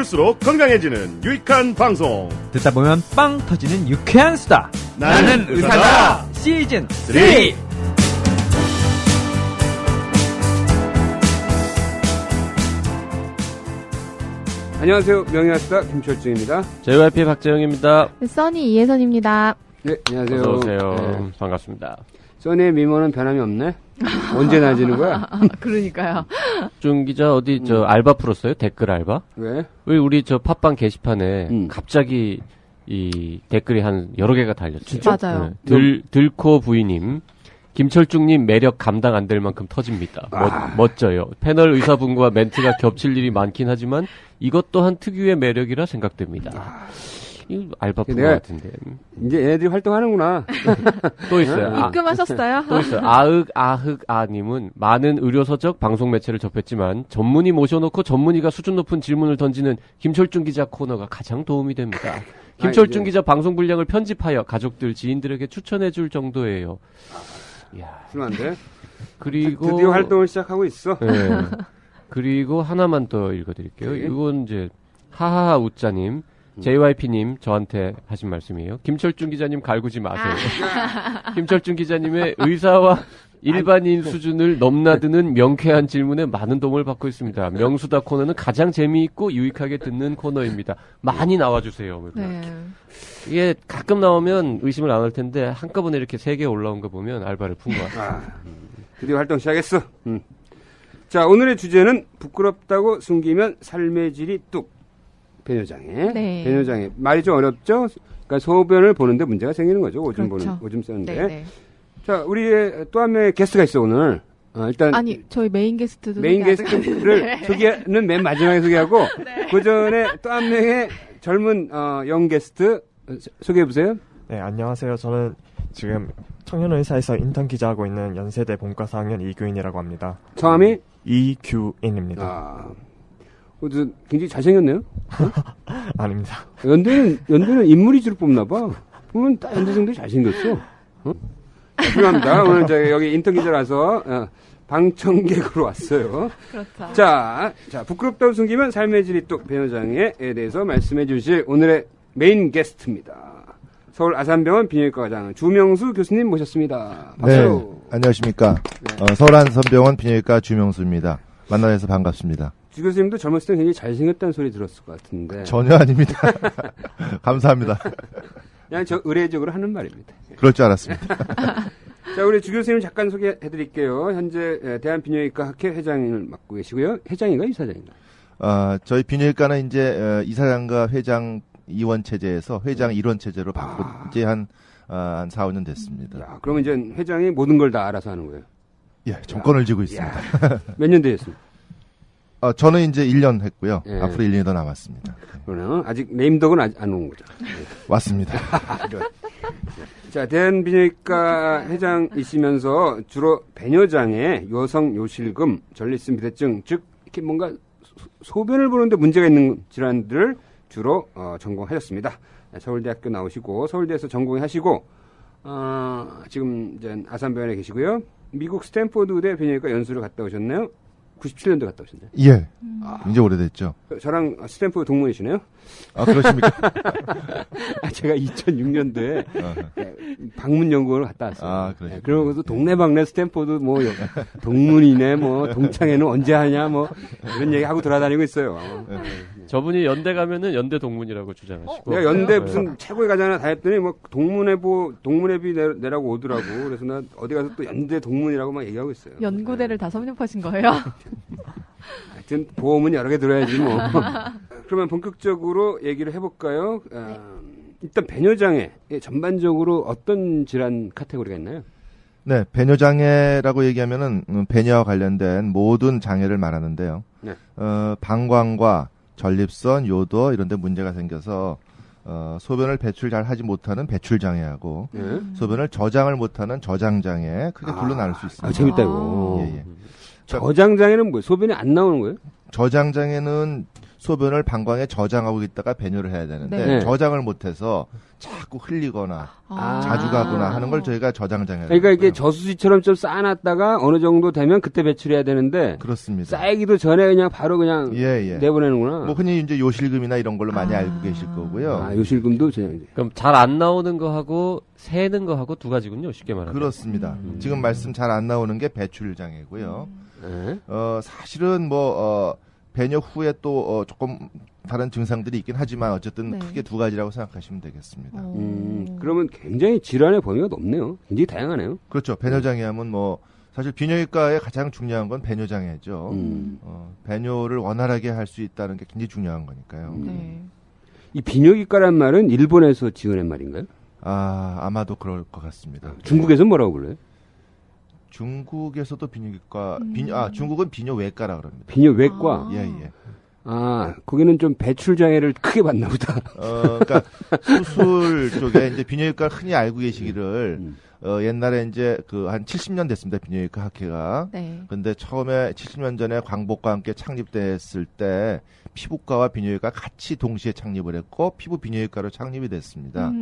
들을수록 건강해지는 유익한 방송. 듣다 보면 빵 터지는 유쾌한 수다. 나는 의사다. 시즌 3. 안녕하세요. 명예하수다 김철중입니다. JYP 박재영입니다. 써니 이혜선입니다. 네, 안녕하세요. 어서 오세요. 네. 반갑습니다. 써니의 미모는 변함이 없네. 언제 나아지는 거야? 그러니까요. 준 기자 어디 알바 풀었어요? 댓글 알바? 왜? 왜 우리 팟빵 게시판에 갑자기 이 댓글이 한 여러 개가 달렸어요. 진짜? 맞아요. 들코 부이님. 김철중님 매력 감당 안 될 만큼 터집니다. 멋져요. 패널 의사분과 멘트가 겹칠 일이 많긴 하지만 이것 또한 특유의 매력이라 생각됩니다. 이 알바 푼 것 같은데. 이제 얘네들이 활동하는구나. 또 있어요. 입금하셨어요? 또 있어요. 아흑아님은 많은 의료서적 방송 매체를 접했지만 전문의 모셔놓고 전문의가 수준 높은 질문을 던지는 김철중 기자 코너가 가장 도움이 됩니다. 김철중 기자 방송 분량을 편집하여 가족들, 지인들에게 추천해줄 정도예요. 이야. 심한데? 그리고 드디어 활동을 시작하고 있어. 네. 그리고 하나만 더 읽어드릴게요. 네. 이건 이제 하하하 우짜님. JYP님 저한테 하신 말씀이에요. 김철중 기자님 갈구지 마세요. 김철중 기자님의 의사와 일반인 수준을 넘나드는 명쾌한 질문에 많은 도움을 받고 있습니다. 명수다 코너는 가장 재미있고 유익하게 듣는 코너입니다. 많이 나와주세요. 네. 이게 가끔 나오면 의심을 안 할 텐데 한꺼번에 이렇게 3개 올라온 거 보면 알바를 푼 것 같아요. 드디어 활동 시작했어. 자, 오늘의 주제는 부끄럽다고 숨기면 삶의 질이 뚝. 배뇨장애. 네. 배뇨장애. 말이 좀 어렵죠? 그러니까 소변을 보는데 문제가 생기는 거죠. 오줌 그렇죠. 오줌 쓰는데. 네. 자, 우리의 또 한 명의 게스트가 있어, 오늘. 일단. 아니, 저희 메인 게스트도 메인 게스트를 소개는 맨 마지막에 소개하고, 그 전에 또 한 명의 젊은, 영 게스트 소개해보세요. 네, 안녕하세요. 저는 지금 청년의사에서 인턴 기자하고 있는 연세대 본과 4학년 이규인이라고 합니다. 성함이? 이규인입니다. 굉장히 잘생겼네요? 아닙니다. 연대는 인물 위주로 뽑나봐. 보면 딱 연대생들이 잘생겼어. 훌륭합니다. 오늘 저희 여기 인턴 기자라서, 방청객으로 왔어요. 그렇죠. 자, 부끄럽다고 숨기면 삶의 질이 뚝 배뇨장애에 대해서 말씀해 주실 오늘의 메인 게스트입니다. 서울 아산병원 비뇨기과 과장 주명수 교수님 모셨습니다. 박수. 네, 안녕하십니까. 네. 서울 아산병원 비뇨기과 주명수입니다. 만나뵈서 반갑습니다. 주 교수님도 젊었을 때 굉장히 잘생겼다는 소리 들었을 것 같은데. 전혀 아닙니다. 감사합니다. 그냥 저 의례적으로 하는 말입니다. 그럴 줄 알았습니다. 자, 우리 주 교수님 잠깐 소개해드릴게요. 현재 대한비뇨기과 학회 회장을 맡고 계시고요. 회장인가요, 이사장인가요? 저희 비뇨기과는 이제 이사장과 회장 이원 체제에서 회장 일원 체제로 바꾼 지 한 4, 5년 됐습니다. 야, 그러면 이제 회장이 모든 걸 다 알아서 하는 거예요? 예, 정권을 쥐고 있습니다. 몇 년 되셨습니까? 저는 이제 1년 했고요. 예. 앞으로 1년이 더 남았습니다. 그러나 아직 네임덕은 아직 안 온 거죠. 왔습니다. 자, 대한비뇨기과 회장이시면서 주로 배뇨장애, 요성 요실금, 전립선 비대증, 즉 이렇게 뭔가 소변을 보는데 문제가 있는 질환들을 주로 전공하셨습니다. 서울대학교 나오시고 서울대에서 전공하시고 지금 이제 아산병원에 계시고요. 미국 스탠포드 의대 비뇨기과 연수를 갔다 오셨나요? 97년도 갔다 오셨나요? 예. 이제 오래됐죠. 저랑 스탠포드 동문이시네요? 그러십니까? 제가 2006년도에 방문 연구원을 갔다 왔어요. 그러시군요. 그러고서 동네방네 스탠포드 뭐 동문이네 뭐 동창회는 언제 하냐 뭐 이런 얘기 하고 돌아다니고 있어요. 저분이 연대 가면은 연대 동문이라고 주장하시고. 내가 연대 무슨 최고의 과장이나 다 했더니 뭐 동문회비 내라고 오더라고. 그래서 나 어디 가서 또 연대 동문이라고 막 얘기하고 있어요. 연구대를 다 섭렵하신 거예요? 하여튼 보험은 여러 개 들어야지 뭐. 그러면 본격적으로 얘기를 해볼까요? 일단 배뇨장애 전반적으로 어떤 질환 카테고리가 있나요? 네, 배뇨장애라고 얘기하면은 배뇨와 관련된 모든 장애를 말하는데요. 네. 방광과 전립선, 요도 이런 데 문제가 생겨서 소변을 배출 잘 하지 못하는 배출장애하고 소변을 저장을 못하는 저장장애 크게 둘로 나눌 수 있습니다. 재밌다 이거. 예. 저장장애는 뭐예요? 소변이 안 나오는 거예요? 저장장애는 소변을 방광에 저장하고 있다가 배뇨를 해야 되는데 네. 저장을 못해서 자꾸 흘리거나 아. 자주 가거나 하는 걸 저희가 저장장애. 그러니까 이게 저수지처럼 좀 쌓아놨다가 어느 정도 되면 그때 배출해야 되는데 그렇습니다. 쌓이기도 전에 그냥 바로 그냥 예. 내보내는구나. 뭐 흔히 이제 요실금이나 이런 걸로 많이 아. 알고 계실 거고요. 아, 요실금도 그냥 그럼 잘 안 나오는 거 하고 새는 거 하고 두 가지군요. 쉽게 말하면. 그렇습니다. 지금 말씀 잘 안 나오는 게 배출 장애고요. 네. 사실은 배뇨 후에 또 조금 다른 증상들이 있긴 하지만 어쨌든 네. 크게 두 가지라고 생각하시면 되겠습니다. 그러면 굉장히 질환의 범위가 높네요. 굉장히 다양하네요. 그렇죠. 배뇨 장애하면 사실 비뇨기과의 가장 중요한 건 배뇨 장애죠. 배뇨를 원활하게 할 수 있다는 게 굉장히 중요한 거니까요. 네. 이 비뇨기과란 말은 일본에서 지어낸 말인가요? 아마도 그럴 것 같습니다. 중국에서는 뭐라고 불러요? 중국에서도 비뇨기과, 중국은 비뇨외과라 그럽니다. 비뇨외과. 예. 거기는 좀 배출 장애를 크게 받나 보다. 그러니까 수술 쪽에 이제 비뇨기과 흔히 알고 계시기를 옛날에 이제 한 70년 됐습니다. 비뇨기과 학회가. 네. 근데 처음에 70년 전에 광복과 함께 창립됐을 때 피부과와 비뇨기과 같이 동시에 창립을 했고 피부 비뇨기과로 창립이 됐습니다.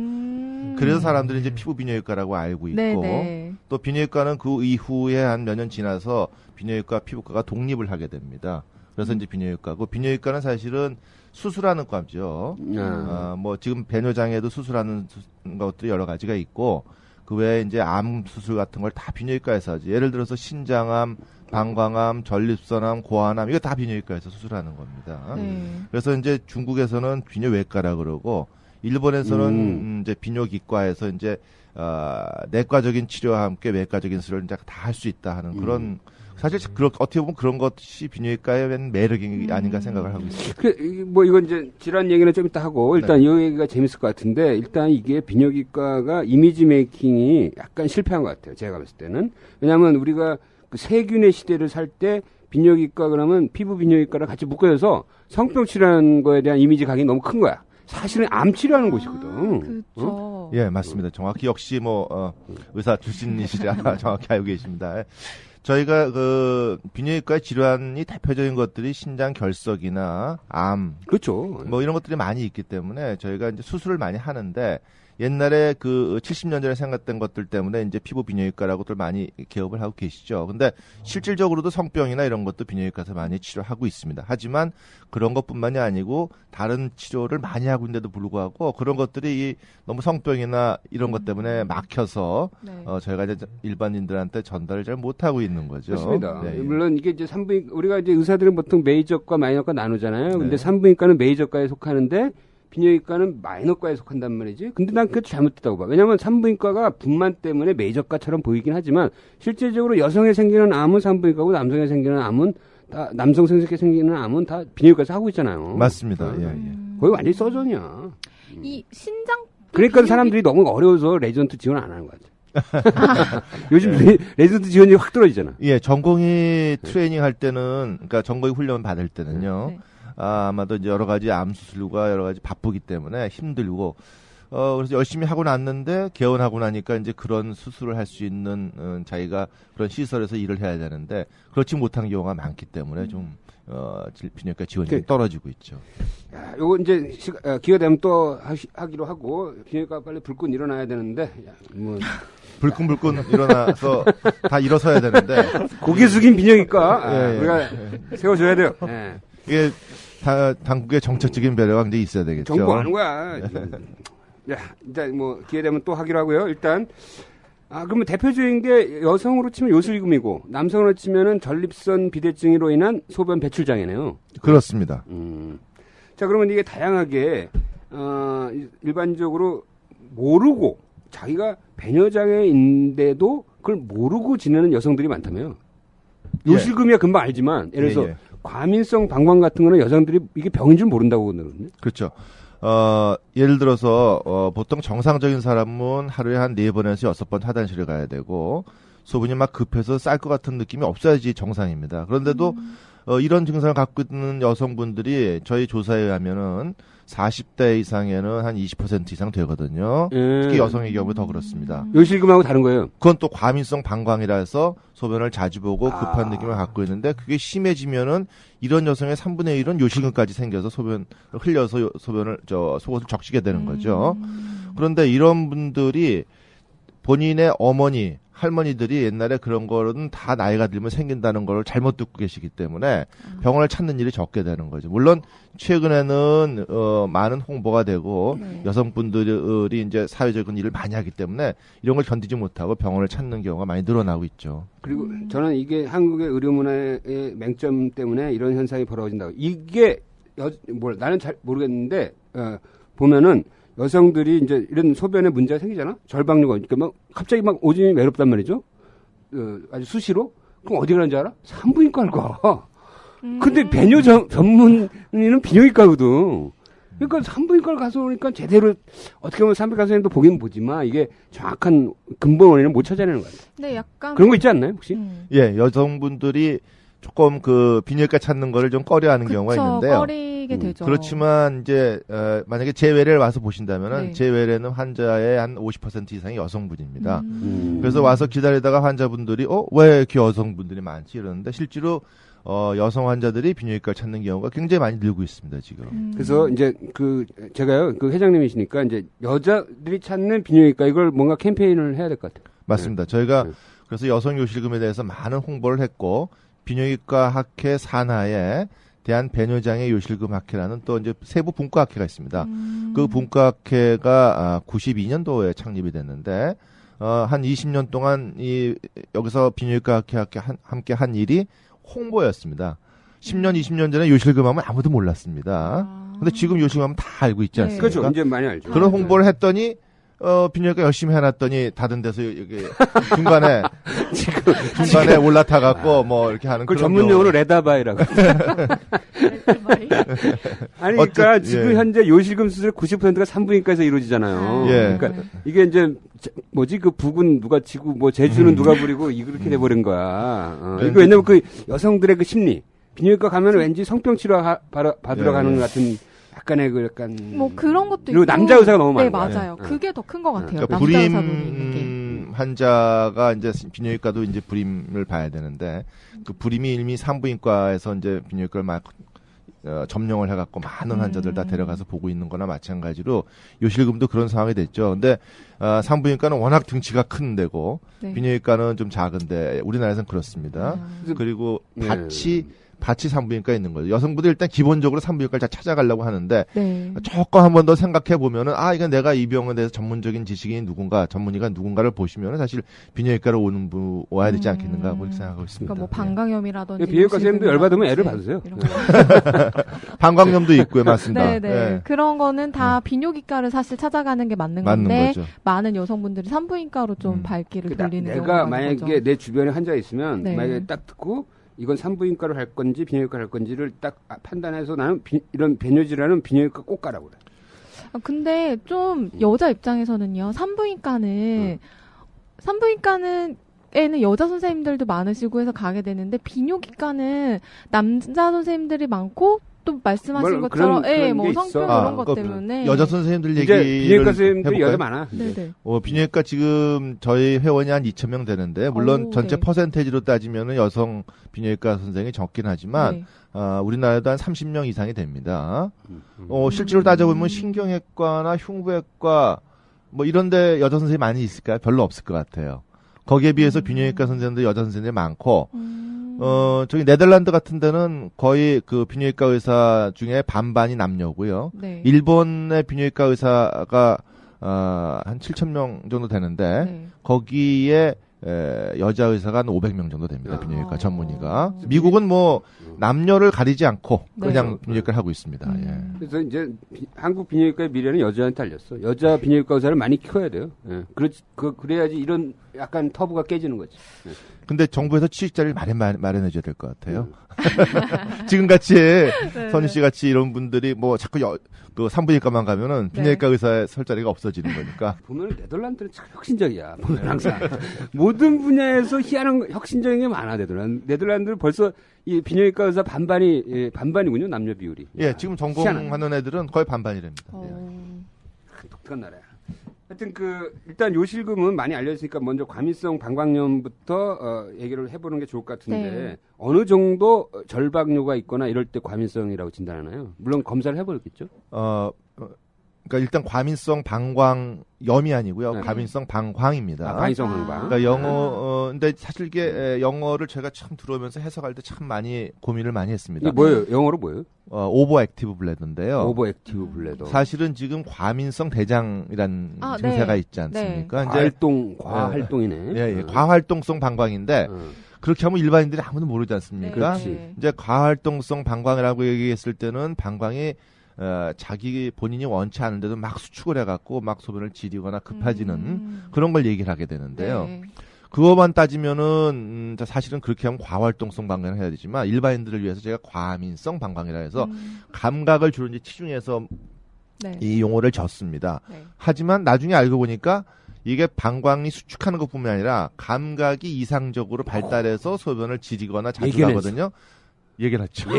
그래서 사람들이 이제 피부 비뇨기과라고 알고 있고 네네. 또 비뇨기과는 그 이후에 한 몇 년 지나서 비뇨기과 피부과가 독립을 하게 됩니다. 그래서 이제 비뇨기과고 비뇨기과는 사실은 수술하는 과죠. 지금 배뇨 장애도 수술하는 것들이 여러 가지가 있고 그 외에 이제 암 수술 같은 걸 다 비뇨기과에서 하지. 예를 들어서 신장암, 방광암, 전립선암, 고환암 이거 다 비뇨기과에서 수술하는 겁니다. 네. 그래서 이제 중국에서는 비뇨외과라 그러고 일본에서는 이제 비뇨기과에서 이제 내과적인 치료와 함께 외과적인 수술을 이제 다 할 수 있다 하는 그런 사실 어떻게 보면 그런 것이 비뇨기과의 매력이 아닌가 생각을 하고 있습니다. 이건 이제 질환 얘기는 좀 이따 하고 일단 이 얘기가 재밌을 것 같은데 일단 이게 비뇨기과가 이미지 메이킹이 약간 실패한 것 같아요. 제가 봤을 때는. 왜냐하면 우리가 그 세균의 시대를 살 때 비뇨기과 그러면 피부 비뇨기과랑 같이 묶어져서 성병 치료하는 거에 대한 이미지 각이 너무 큰 거야. 사실은 암 치료하는 곳이거든. 그렇죠. 예, 맞습니다. 정확히 역시 의사 출신이시라 정확히 알고 계십니다. 저희가 비뇨기과의 질환이 대표적인 것들이 신장 결석이나 암, 그렇죠. 이런 것들이 많이 있기 때문에 저희가 이제 수술을 많이 하는데 옛날에 70년 전에 생각된 것들 때문에 이제 피부 비뇨기과라고들 많이 개업을 하고 계시죠. 근데 실질적으로도 성병이나 이런 것도 비뇨기과에서 많이 치료하고 있습니다. 하지만 그런 것뿐만이 아니고 다른 치료를 많이 하고 있는데도 불구하고 그런 것들이 너무 성병이나 이런 것 때문에 막혀서 네. 저희가 이제 일반인들한테 전달을 잘 못하고 있는 거죠. 그렇습니다. 네. 물론 이게 이제 우리가 이제 의사들은 보통 메이저과 마이너과 나누잖아요. 근데 네. 산부인과는 메이저과에 속하는데 비뇨기과는 마이너과에 속한단 말이지. 근데 난 그것도 잘못됐다고 봐. 왜냐하면 산부인과가 분만 때문에 메이저과처럼 보이긴 하지만 실제적으로 여성에 생기는 암은 산부인과고 남성에 생기는 암은 남성 생식에 생기는 암은 다 비뇨기과에서 하고 있잖아요. 맞습니다. 예. 거의 완전히 서전이야. 이 신장 그러니까 사람들이 너무 어려워서 레지던트 지원 안 하는 것 같아. 요즘 레지던트 지원이 확 떨어지잖아. 예, 전공의 트레이닝 할 때는, 그러니까 전공의 훈련 받을 때는요, 네. 아마도 이제 여러 가지 암 수술과 여러 가지 바쁘기 때문에 힘들고, 그래서 열심히 하고 났는데, 개원하고 나니까 이제 그런 수술을 할 수 있는, 자기가 그런 시설에서 일을 해야 되는데, 그렇지 못한 경우가 많기 때문에 좀, 비뇨기과 지원이 떨어지고 있죠. 야, 요거 이제 기회가 되면 또 하기로 하고, 비뇨기과 빨리 불끈 일어나야 되는데, 불끈불끈 일어나서 다 일어서야 되는데. 고개 숙인 비뇨기과, 예. 우리가 세워줘야 돼요. 예. 이게 당국의 정책적인 배려가 굉장히 있어야 되겠죠. 정부 하는 거야. 야, 이제 기회 되면 또 하기로 하고요. 일단, 그러면 대표적인 게 여성으로 치면 요실금이고, 남성으로 치면은 전립선 비대증으로 인한 소변 배출 장애네요. 그렇습니다. 자, 그러면 이게 다양하게, 일반적으로 모르고, 자기가 배뇨장애인데도 그걸 모르고 지내는 여성들이 많다며요. 요실금이야 금방 알지만, 예를 들어서 과민성 방광 같은 거는 여성들이 이게 병인 줄 모른다고 그러거든요. 그렇죠. 예를 들어서 보통 정상적인 사람은 하루에 한 4번에서 6번 화장실에 가야 되고 소변이 막 급해서 쌀 것 같은 느낌이 없어야지 정상입니다. 그런데도 이런 증상을 갖고 있는 여성분들이 저희 조사에 의하면은 40대 이상에는 한 20% 이상 되거든요. 특히 여성의 경우에 더 그렇습니다. 요실금하고 다른 거예요. 그건 또 과민성 방광이라서 소변을 자주 보고 급한 느낌을 갖고 있는데 그게 심해지면은 이런 여성의 3분의 1은 요실금까지 생겨서 소변을 흘려서 소변을 속옷을 적시게 되는 거죠. 그런데 이런 분들이 본인의 어머니, 할머니들이 옛날에 그런 거는 다 나이가 들면 생긴다는 걸 잘못 듣고 계시기 때문에 병원을 찾는 일이 적게 되는 거죠. 물론 최근에는 많은 홍보가 되고 여성분들이 이제 사회적인 일을 많이 하기 때문에 이런 걸 견디지 못하고 병원을 찾는 경우가 많이 늘어나고 있죠. 그리고 저는 이게 한국의 의료 문화의 맹점 때문에 이런 현상이 벌어진다고. 이게 나는 잘 모르겠는데 보면은 여성들이 이제 이런 소변에 문제가 생기잖아. 절박류가 그러니까 막 갑자기 막 오줌이 외롭단 말이죠. 아주 수시로. 그럼 어디 가는지 알아? 산부인과를 가. 근데 배뇨 전문의는 비뇨기과거든. 그러니까 산부인과를 가서 오니까 제대로 어떻게 보면 산부인과 선생님도 보긴 보지만 이게 정확한 근본 원인을 못 찾아내는 거야. 네, 약간 그런 거 있지 않나요, 혹시? 예, 여성분들이 조금 그 비뇨기과 찾는 거를 좀 꺼려하는 경우가 있는데요. 꺼리게 되죠. 그렇지만 이제 만약에 제 외래를 와서 보신다면은 네. 제 외래는 환자의 한 50% 이상이 여성분입니다. 그래서 와서 기다리다가 환자분들이 왜 이렇게 여성분들이 많지 이러는데 실제로 여성 환자들이 비뇨기과를 찾는 경우가 굉장히 많이 늘고 있습니다 지금. 그래서 이제 제가요 그 회장님이시니까 이제 여자들이 찾는 비뇨기과 이걸 뭔가 캠페인을 해야 될 것 같아요. 맞습니다. 저희가 그래서 여성 요실금에 대해서 많은 홍보를 했고 비뇨기과 학회 산하에 대한 배뇨장애 요실금 학회라는 또 이제 세부 분과 학회가 있습니다. 그 분과 학회가 92년도에 창립이 됐는데 한 20년 동안 여기서 비뇨기과 학회 함께 한 일이 홍보였습니다. 10년, 20년 전에 요실금 하면 아무도 몰랐습니다. 근데 지금 요실금 하면 다 알고 있지 않습니까? 그렇죠. 이제 많이 알죠. 그런 홍보를 했더니 비뇨기과 열심히 해놨더니 다른 데서 여기 중간에 올라타갖고 뭐 이렇게 하는 그걸 그런 전문 용어로 레다바이라고. 아니 그러니까 지금 현재 요실금 수술의 90%가 산부인과에서 이루어지잖아요. 예. 그러니까 이게 이제 그 북은 누가 지고 뭐 제주는 누가 부리고 이렇게 돼버린 거야. 이거 왜냐면 그 여성들의 그 심리 비뇨기과 가면 왠지 성병 치료 받으러 가는 것 같은. 약간의 뭐 그런 것도 그리고 있고 남자 의사가 너무 많아요. 네, 맞아요. 그게 더 큰 것 같아요. 그러니까 남자 의사 보는 게. 불임 환자가 이제 비뇨기과도 이제 불임을 봐야 되는데 그 불임이 이미 산부인과에서 이제 비뇨기과를 막 점령을 해갖고 많은 환자들 다 데려가서 보고 있는 거나 마찬가지로 요실금도 그런 상황이 됐죠. 근데 산부인과는 워낙 등치가 큰 데고 비뇨기과는 좀 작은데 우리나라에서는 그렇습니다. 그리고 밭이 산부인과에 있는 거죠. 여성분들 일단 기본적으로 산부인과를 다 찾아가려고 하는데 조금 한 번 더 생각해 보면은 이건 내가 이 병에 대해서 전문적인 지식인이 누군가 전문의가 누군가를 보시면은 사실 비뇨기과로 와야 되지 않겠는가 그렇게 생각하고 있습니다. 그러니까 뭐 방광염이라든지 비뇨기과 선생님도 열받으면 애를 받으세요. 방광염도 있고요, 맞습니다. 네네. 네. 그런 거는 다 비뇨기과를 사실 찾아가는 게 맞는 건데 많은 여성분들이 산부인과로 좀 발길을 돌리는 경우가 내가 많은 만약에 거죠. 내 주변에 환자가 있으면 만약에 딱 듣고 이건 산부인과를 할 건지 비뇨기과를 할 건지를 딱 판단해서 나는 이런 배뇨질환은 비뇨기과 꼭 가라고 그래. 근데 좀 여자 입장에서는요. 산부인과는 에는 여자 선생님들도 많으시고 해서 가게 되는데 비뇨기과는 남자 선생님들이 많고 또 말씀하신 것처럼 뭐 성병 이런 것 때문에 여자 선생님들 이제 얘기를 비뇨기과 선생님들이 해볼까요? 여자 많아. 네네. 비뇨기과 지금 저희 회원이 한 2,000명 되는데 물론 전체 퍼센테이지로 따지면은 여성 비뇨기과 선생이 적긴 하지만 우리나라도 한 30명 이상이 됩니다. 실제로 따져보면 신경외과나 흉부외과 뭐 이런데 여자 선생님이 많이 있을까요? 별로 없을 것 같아요. 거기에 비해서 비뇨기과 선생님들 여자 선생님이 많고 저기 네덜란드 같은 데는 거의 그 비뇨기과 의사 중에 반반이 남녀고요. 일본의 비뇨기과 의사가 한 7,000명 정도 되는데 거기에 여자 의사가 한 500명 정도 됩니다. 비뇨기과 전문의가. 미국은 뭐 남녀를 가리지 않고 그냥 비뇨기과를 하고 있습니다. 예. 그래서 이제 한국 비뇨기과의 미래는 여자한테 달렸어. 여자 비뇨기과 의사를 많이 키워야 돼요. 예. 그래야지 이런 약간 터부가 깨지는 거지. 근데 정부에서 취직 자리를 마련해줘야 될 것 같아요. 지금같이 네, 선희 씨 같이 이런 분들이 뭐 자꾸 그 산부인과만 가면은 비뇨기과 의사의 설 자리가 없어지는 거니까. 보면 네덜란드는 참 혁신적이야. 보면 항상 모든 분야에서 희한한 혁신적인 게 많아. 네덜란드는 벌써 이 비뇨기과 의사 반반이군요. 남녀 비율이. 예, 지금 전공하는 애들은 거의 반반이랍니다. 독특한 나라야. 하여튼 일단 요실금은 많이 알려졌으니까 먼저 과민성 방광염부터 얘기를 해보는 게 좋을 것 같은데 네. 어느 정도 절박뇨가 있거나 이럴 때 과민성이라고 진단하나요? 물론 검사를 해보겠죠. 그러니까 일단 과민성 방광염이 아니고요. 네. 과민성 방광입니다. 과민성 방광. 그러니까 근데 사실 이게 영어를 제가 참 들어오면서 해석할 때 참 많이 고민을 많이 했습니다. 이게 뭐예요? 영어로 뭐예요? 오버 액티브 블레더인데요. 오버 액티브 블레더. 사실은 지금 과민성 대장이라는 증세가 네. 있지 않습니까? 과활동이네. 예, 과활동성 방광인데 그렇게 하면 일반인들이 아무도 모르지 않습니까? 네. 이제 과활동성 방광이라고 얘기했을 때는 방광이 자기 본인이 원치 않은데도 막 수축을 해갖고 막 소변을 지리거나 급해지는 그런 걸 얘기를 하게 되는데요. 네. 그것만 따지면은 사실은 그렇게 하면 과활동성 방광을 해야 되지만 일반인들을 위해서 제가 과민성 방광이라 해서 감각을 주로 이제 치중해서 네. 이 용어를 줬습니다. 네. 하지만 나중에 알고 보니까 이게 방광이 수축하는 것뿐만 아니라 감각이 이상적으로 발달해서 소변을 지리거나 자주 하거든요. 얘기를 했죠.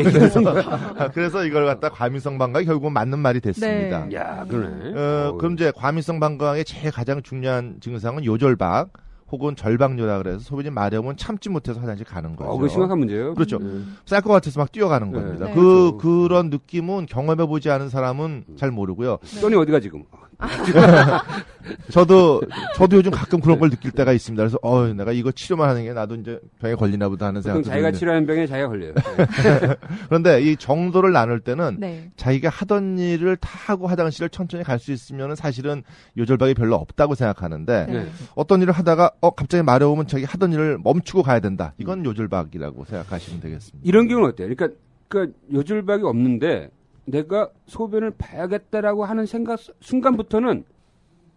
그래서 이걸 갖다 과민성 방광이 결국은 맞는 말이 됐습니다. 네. 야, 그러네. 그럼 이제 과민성 방광의 제일 가장 중요한 증상은 요절박 혹은 절박뇨라 그래서 소변이 마려우면 참지 못해서 화장실 가는 거죠. 그 심각한 문제예요. 그렇죠. 쌀 것 같아서 막 뛰어가는 네. 겁니다. 네. 그런 느낌은 경험해보지 않은 사람은 잘 모르고요. 써니 어디가 지금? 저도 요즘 가끔 그런 걸 느낄 때가 있습니다. 그래서 내가 이거 치료만 하는 게 나도 이제 병에 걸리나 보다 하는 생각도 자기가 드는데. 치료하는 병에 자기가 걸려요. 그런데 이 정도를 나눌 때는 네. 자기가 하던 일을 다 하고 화장실을 천천히 갈 수 있으면 사실은 요절박이 별로 없다고 생각하는데 네. 어떤 일을 하다가 갑자기 마려우면 자기 하던 일을 멈추고 가야 된다. 이건 요절박이라고 생각하시면 되겠습니다. 이런 경우는 어때요? 그러니까 요절박이 없는데 내가 소변을 봐야겠다라고 하는 생각 순간부터는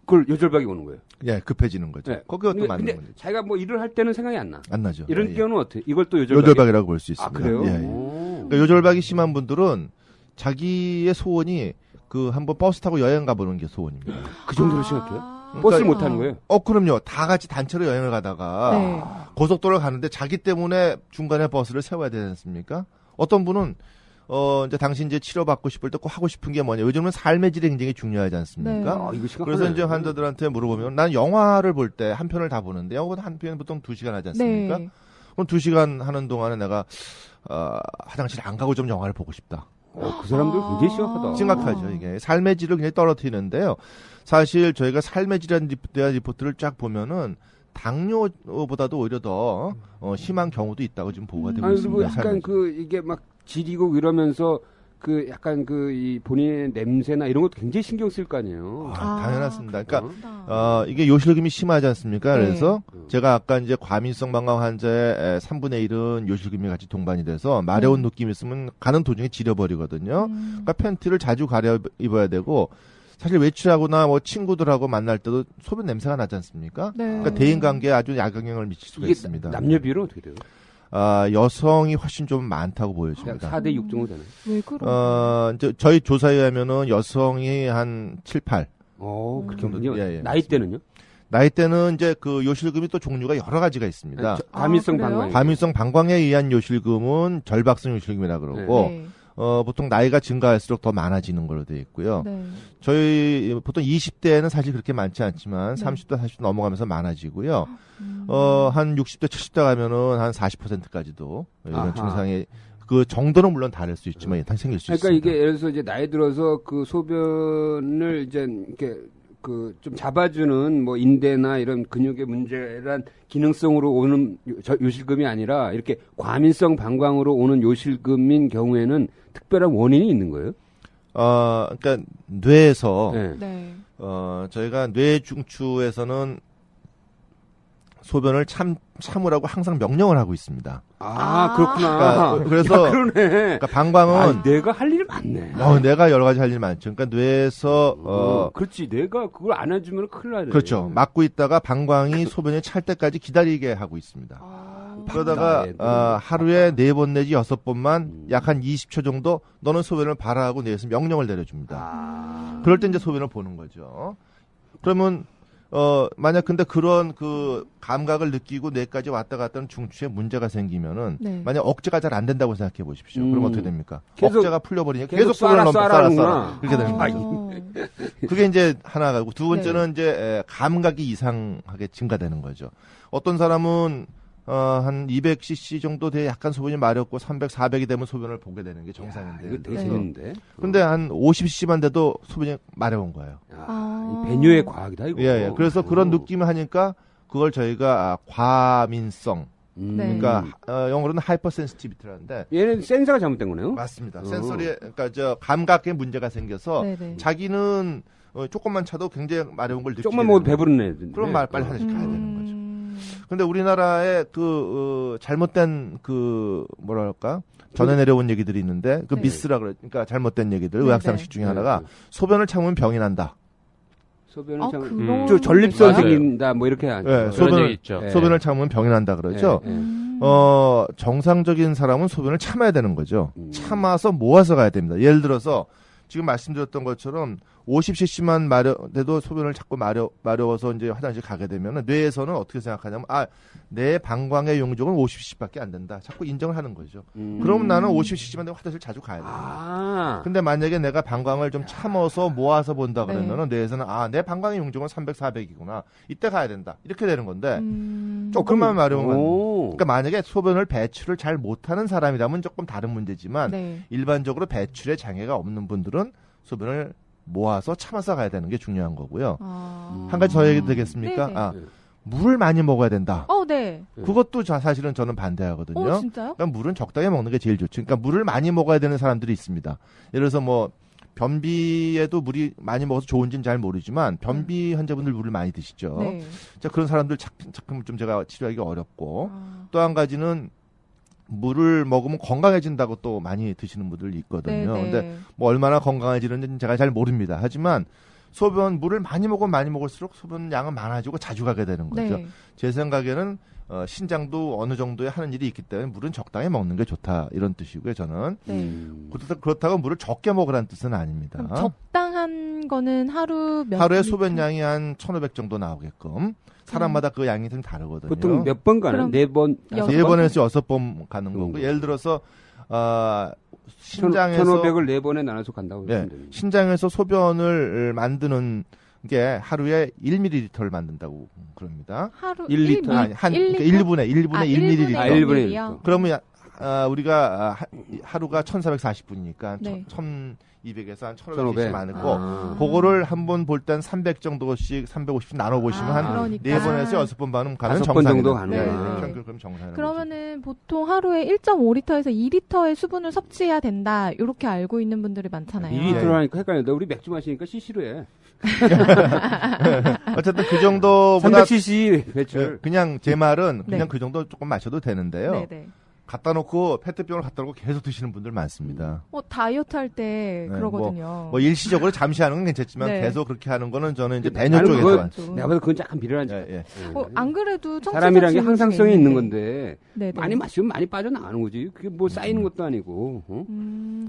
그걸 요절박이 오는 거예요. 예, 급해지는 거죠. 네. 그것도 맞는 근데 거죠. 자기가 뭐 일을 할 때는 생각이 안 나. 안 나죠. 이런 예, 경우는 어때요? 이걸 또 요절박이라고 볼 수 있습니다. 아, 그래요? 예, 예. 그러니까 요절박이 심한 분들은 자기의 소원이 한번 버스 타고 여행 가보는 게 소원입니다. 그 정도로 심각해요? 그러니까 버스를 못 타는 거예요? 그럼요. 다 같이 단체로 여행을 가다가 네. 고속도로를 가는데 자기 때문에 중간에 버스를 세워야 되지 않습니까? 어떤 분은 이제 당신 이제 치료받고 싶을 때 꼭 하고 싶은 게 뭐냐. 요즘은 삶의 질이 굉장히 중요하지 않습니까? 네. 이거 심각하네. 그래서 이제 환자들한테 물어보면 난 영화를 볼 때 한 편을 다 보는데 영화보다 한 편이 보통 2시간 하지 않습니까? 네. 그럼 2시간 하는 동안에 내가 화장실 안 가고 좀 영화를 보고 싶다. 그 사람들 굉장히 심각하다. 심각하죠. 이게 삶의 질을 굉장히 떨어뜨리는데요. 사실 저희가 삶의 질에 대한 리포트를 쫙 보면은 당뇨보다도 오히려 더 심한 경우도 있다고 지금 보고가 되고 있습니다. 그리고 약간 이게 막 지리고 이러면서 약간 이 본인의 냄새나 이런 것도 굉장히 신경 쓸 거 아니에요. 당연하습니다. 그러니까 이게 요실금이 심하지 않습니까? 네. 그래서 제가 아까 이제 과민성 방광 환자의 3분의 1은 요실금이 같이 동반이 돼서 마려운 느낌이 있으면 가는 도중에 지려버리거든요. 그러니까 팬티를 자주 가려 입어야 되고 사실 외출하거나 뭐 친구들하고 만날 때도 소변 냄새가 나지 않습니까? 네. 그러니까 대인 관계에 아주 악영향을 미칠 수가 이게 있습니다. 남녀 비율은 어떻게 돼요? 여성이 훨씬 좀 많다고 보여집니다. 4대 6 정도 되나요? 왜 그런? 이제 저희 조사에 의하면은 여성이 한 7, 8. 그렇게 정도요? 예, 나이 때는요? 나이 때는 이제 그 요실금이 또 종류가 여러 가지가 있습니다. 과민성 그래요? 방광. 과민성 방광에 의한 요실금은 절박성 요실금이라 그러고 네. 보통 나이가 증가할수록 더 많아지는 걸로 되어 있고요. 네. 저희 보통 20대에는 사실 그렇게 많지 않지만 네. 30대, 40대 넘어가면서 많아지고요. 한 60대, 70대 가면은 한 40%까지도 이런 아하. 증상이 그 정도는 물론 다를 수 있지만 생길 수 그러니까 있습니다. 이게 예를 들어서 이제 나이 들어서 그 소변을 이제 이렇게 좀 잡아주는 뭐 인대나 이런 근육의 문제란 기능성으로 오는 요실금이 아니라 이렇게 과민성 방광으로 오는 요실금인 경우에는 특별한 원인이 있는 거예요? 그러니까 뇌에서 네. 네. 저희가 뇌 중추에서는 소변을 참으라고 항상 명령을 하고 있습니다. 그렇구나. 그래서 그러네. 그러니까 방광은 내가 할 일이 많네. 내가 여러 가지 할 일 많죠. 그러니까 뇌에서 그렇지. 내가 그걸 안 해주면 큰일 나네. 그렇죠. 막고 있다가 방광이 소변이 찰 때까지 기다리게 하고 있습니다. 그러다가 하루에 4번 내지 6번만 약 한 20초 정도 너는 소변을 봐라 하고 뇌에서 명령을 내려줍니다. 그럴 때 이제 소변을 보는 거죠. 그러면 만약 근데 그런 그 감각을 느끼고 뇌까지 왔다 갔다 하는 중추에 문제가 생기면은 네. 만약 억제가 잘 안 된다고 생각해 보십시오. 그럼 어떻게 됩니까? 계속, 억제가 풀려버리니까 계속 소변을 쏴라. 그렇게 되는 거죠. 그게 이제 하나가고 두 번째는 이제 감각이 이상하게 증가되는 거죠. 어떤 사람은 한 200cc 정도 돼 약간 소변이 마렵고 300, 400이 되면 소변을 보게 되는 게 정상인데. 이거 되게 재밌는데. 근데 한 50cc만 돼도 소변이 마려운 거예요. 이 배뇨의 과학이다 이거. 예. 그래서 그런 느낌을 하니까 그걸 저희가 과민성. 그러니까 영어로는 하이퍼센시티비티라는데 얘는 센서가 잘못된 거네요. 맞습니다. 센서리 그러니까 저 감각에 문제가 생겨서 네네. 자기는 조금만 차도 굉장히 마려운 걸 느끼게 조금만 먹어도 되는 배부른 애들. 그럼 빨리 화장실 가야 되는 거죠. 근데 우리나라에 잘못된 뭐랄까 전해 내려온 얘기들이 있는데 그 네. 미스라 그러니까 잘못된 얘기들 네, 의학상식 중에 하나가 소변을 참으면 병이 난다. 소변을 그런 저 전립선 맞아요. 생긴다 뭐 이렇게 하죠. 네, 그런 얘기 있죠. 소변을 참으면 병이 난다 그러죠. 정상적인 사람은 소변을 참아야 되는 거죠. 참아서 모아서 가야 됩니다. 예를 들어서 지금 말씀드렸던 것처럼 50cc만 돼도 소변을 자꾸 마려워서 이제 화장실 가게 되면 뇌에서는 어떻게 생각하냐면 내 방광의 용적은 50cc밖에 안 된다. 자꾸 인정을 하는 거죠. 그럼 나는 50cc만 되면 화장실 자주 가야 돼요. 근데 만약에 내가 방광을 좀 참아서 모아서 본다 그러면은 뇌에서는 내 방광의 용적은 300, 400이구나. 이때 가야 된다. 이렇게 되는 건데 조금만 마려우면 그러니까 만약에 소변을 배출을 잘 못하는 사람이라면 조금 다른 문제지만 네. 일반적으로 배출에 장애가 없는 분들은 소변을 모아서 참아서 가야 되는 게 중요한 거고요. 한 가지 더 얘기 되겠습니까? 네네. 물을 많이 먹어야 된다. 네. 그것도 사실은 저는 반대하거든요. 진짜요? 그러니까 물은 적당히 먹는 게 제일 좋죠. 그러니까 물을 많이 먹어야 되는 사람들이 있습니다. 예를 들어서 뭐 변비에도 물이 많이 먹어서 좋은지는 잘 모르지만 변비 환자분들 물을 많이 드시죠. 네. 자, 그런 사람들 자꾸 좀 제가 치료하기가 어렵고 또 한 가지는 물을 먹으면 건강해진다고 또 많이 드시는 분들이 있거든요. 네네. 근데 뭐 얼마나 건강해지는지는 제가 잘 모릅니다. 하지만 물을 많이 먹으면 많이 먹을수록 소변 양은 많아지고 자주 가게 되는 거죠. 네. 제 생각에는 신장도 어느 정도에 하는 일이 있기 때문에 물은 적당히 먹는 게 좋다 이런 뜻이고요. 저는 그렇다고 물을 적게 먹으라는 뜻은 아닙니다. 그럼 적당한 거는 하루에 소변량이 한 1,500 정도 나오게끔 사람마다 그 양이 좀 다르거든요. 보통 몇 번 가는? 4번, 4번에서 6번 가는 거고 예를 들어서 신장에서 1,500을 4번에 나눠서 간다고 보시면 됩니다. 신장에서 소변을 만드는 게 하루에 1ml를 만든다고 그럽니다. 하루 1리터. 그러니까 1분에 1ml. 1분에 1리터. 그러면 우리가 하루가 1440분이니까 네. 1200에서 한 1500. 1500씩 많고 그거를 한 번 볼 땐 300 정도씩 350씩 나눠 보시면 한 그러니까. 4번에서 6번 가면 5번 정상입니다. 정도 가는 네, 거야. 네. 평균 그럼 정상인 그러면은 보통 하루에 1.5리터에서 2리터의 수분을 섭취해야 된다. 이렇게 알고 있는 분들이 많잖아요. 2리터로 하니까 헷갈린다. 우리 맥주 마시니까 CC로 해. 어쨌든 그 정도보다 300cc 배출. 그냥 제 말은 그냥 네. 그 정도 조금 마셔도 되는데요. 네네. 갖다 놓고 페트병을 갖다 놓고 계속 드시는 분들 많습니다. 다이어트 할 때 네, 그러거든요. 뭐 일시적으로 잠시 하는 건 괜찮지만 네. 계속 그렇게 하는 거는 저는 이제 나는 배뇨 쪽에서 그거- 내가 봐도 그건 약간 비련한 짓. 예. 안 그래도 청취자 사람이란 게 질문 항상성이 중에 있는 있는데. 건데 네네. 많이 마시면 많이 빠져나가는 거지. 그게 뭐 쌓이는 것도 아니고.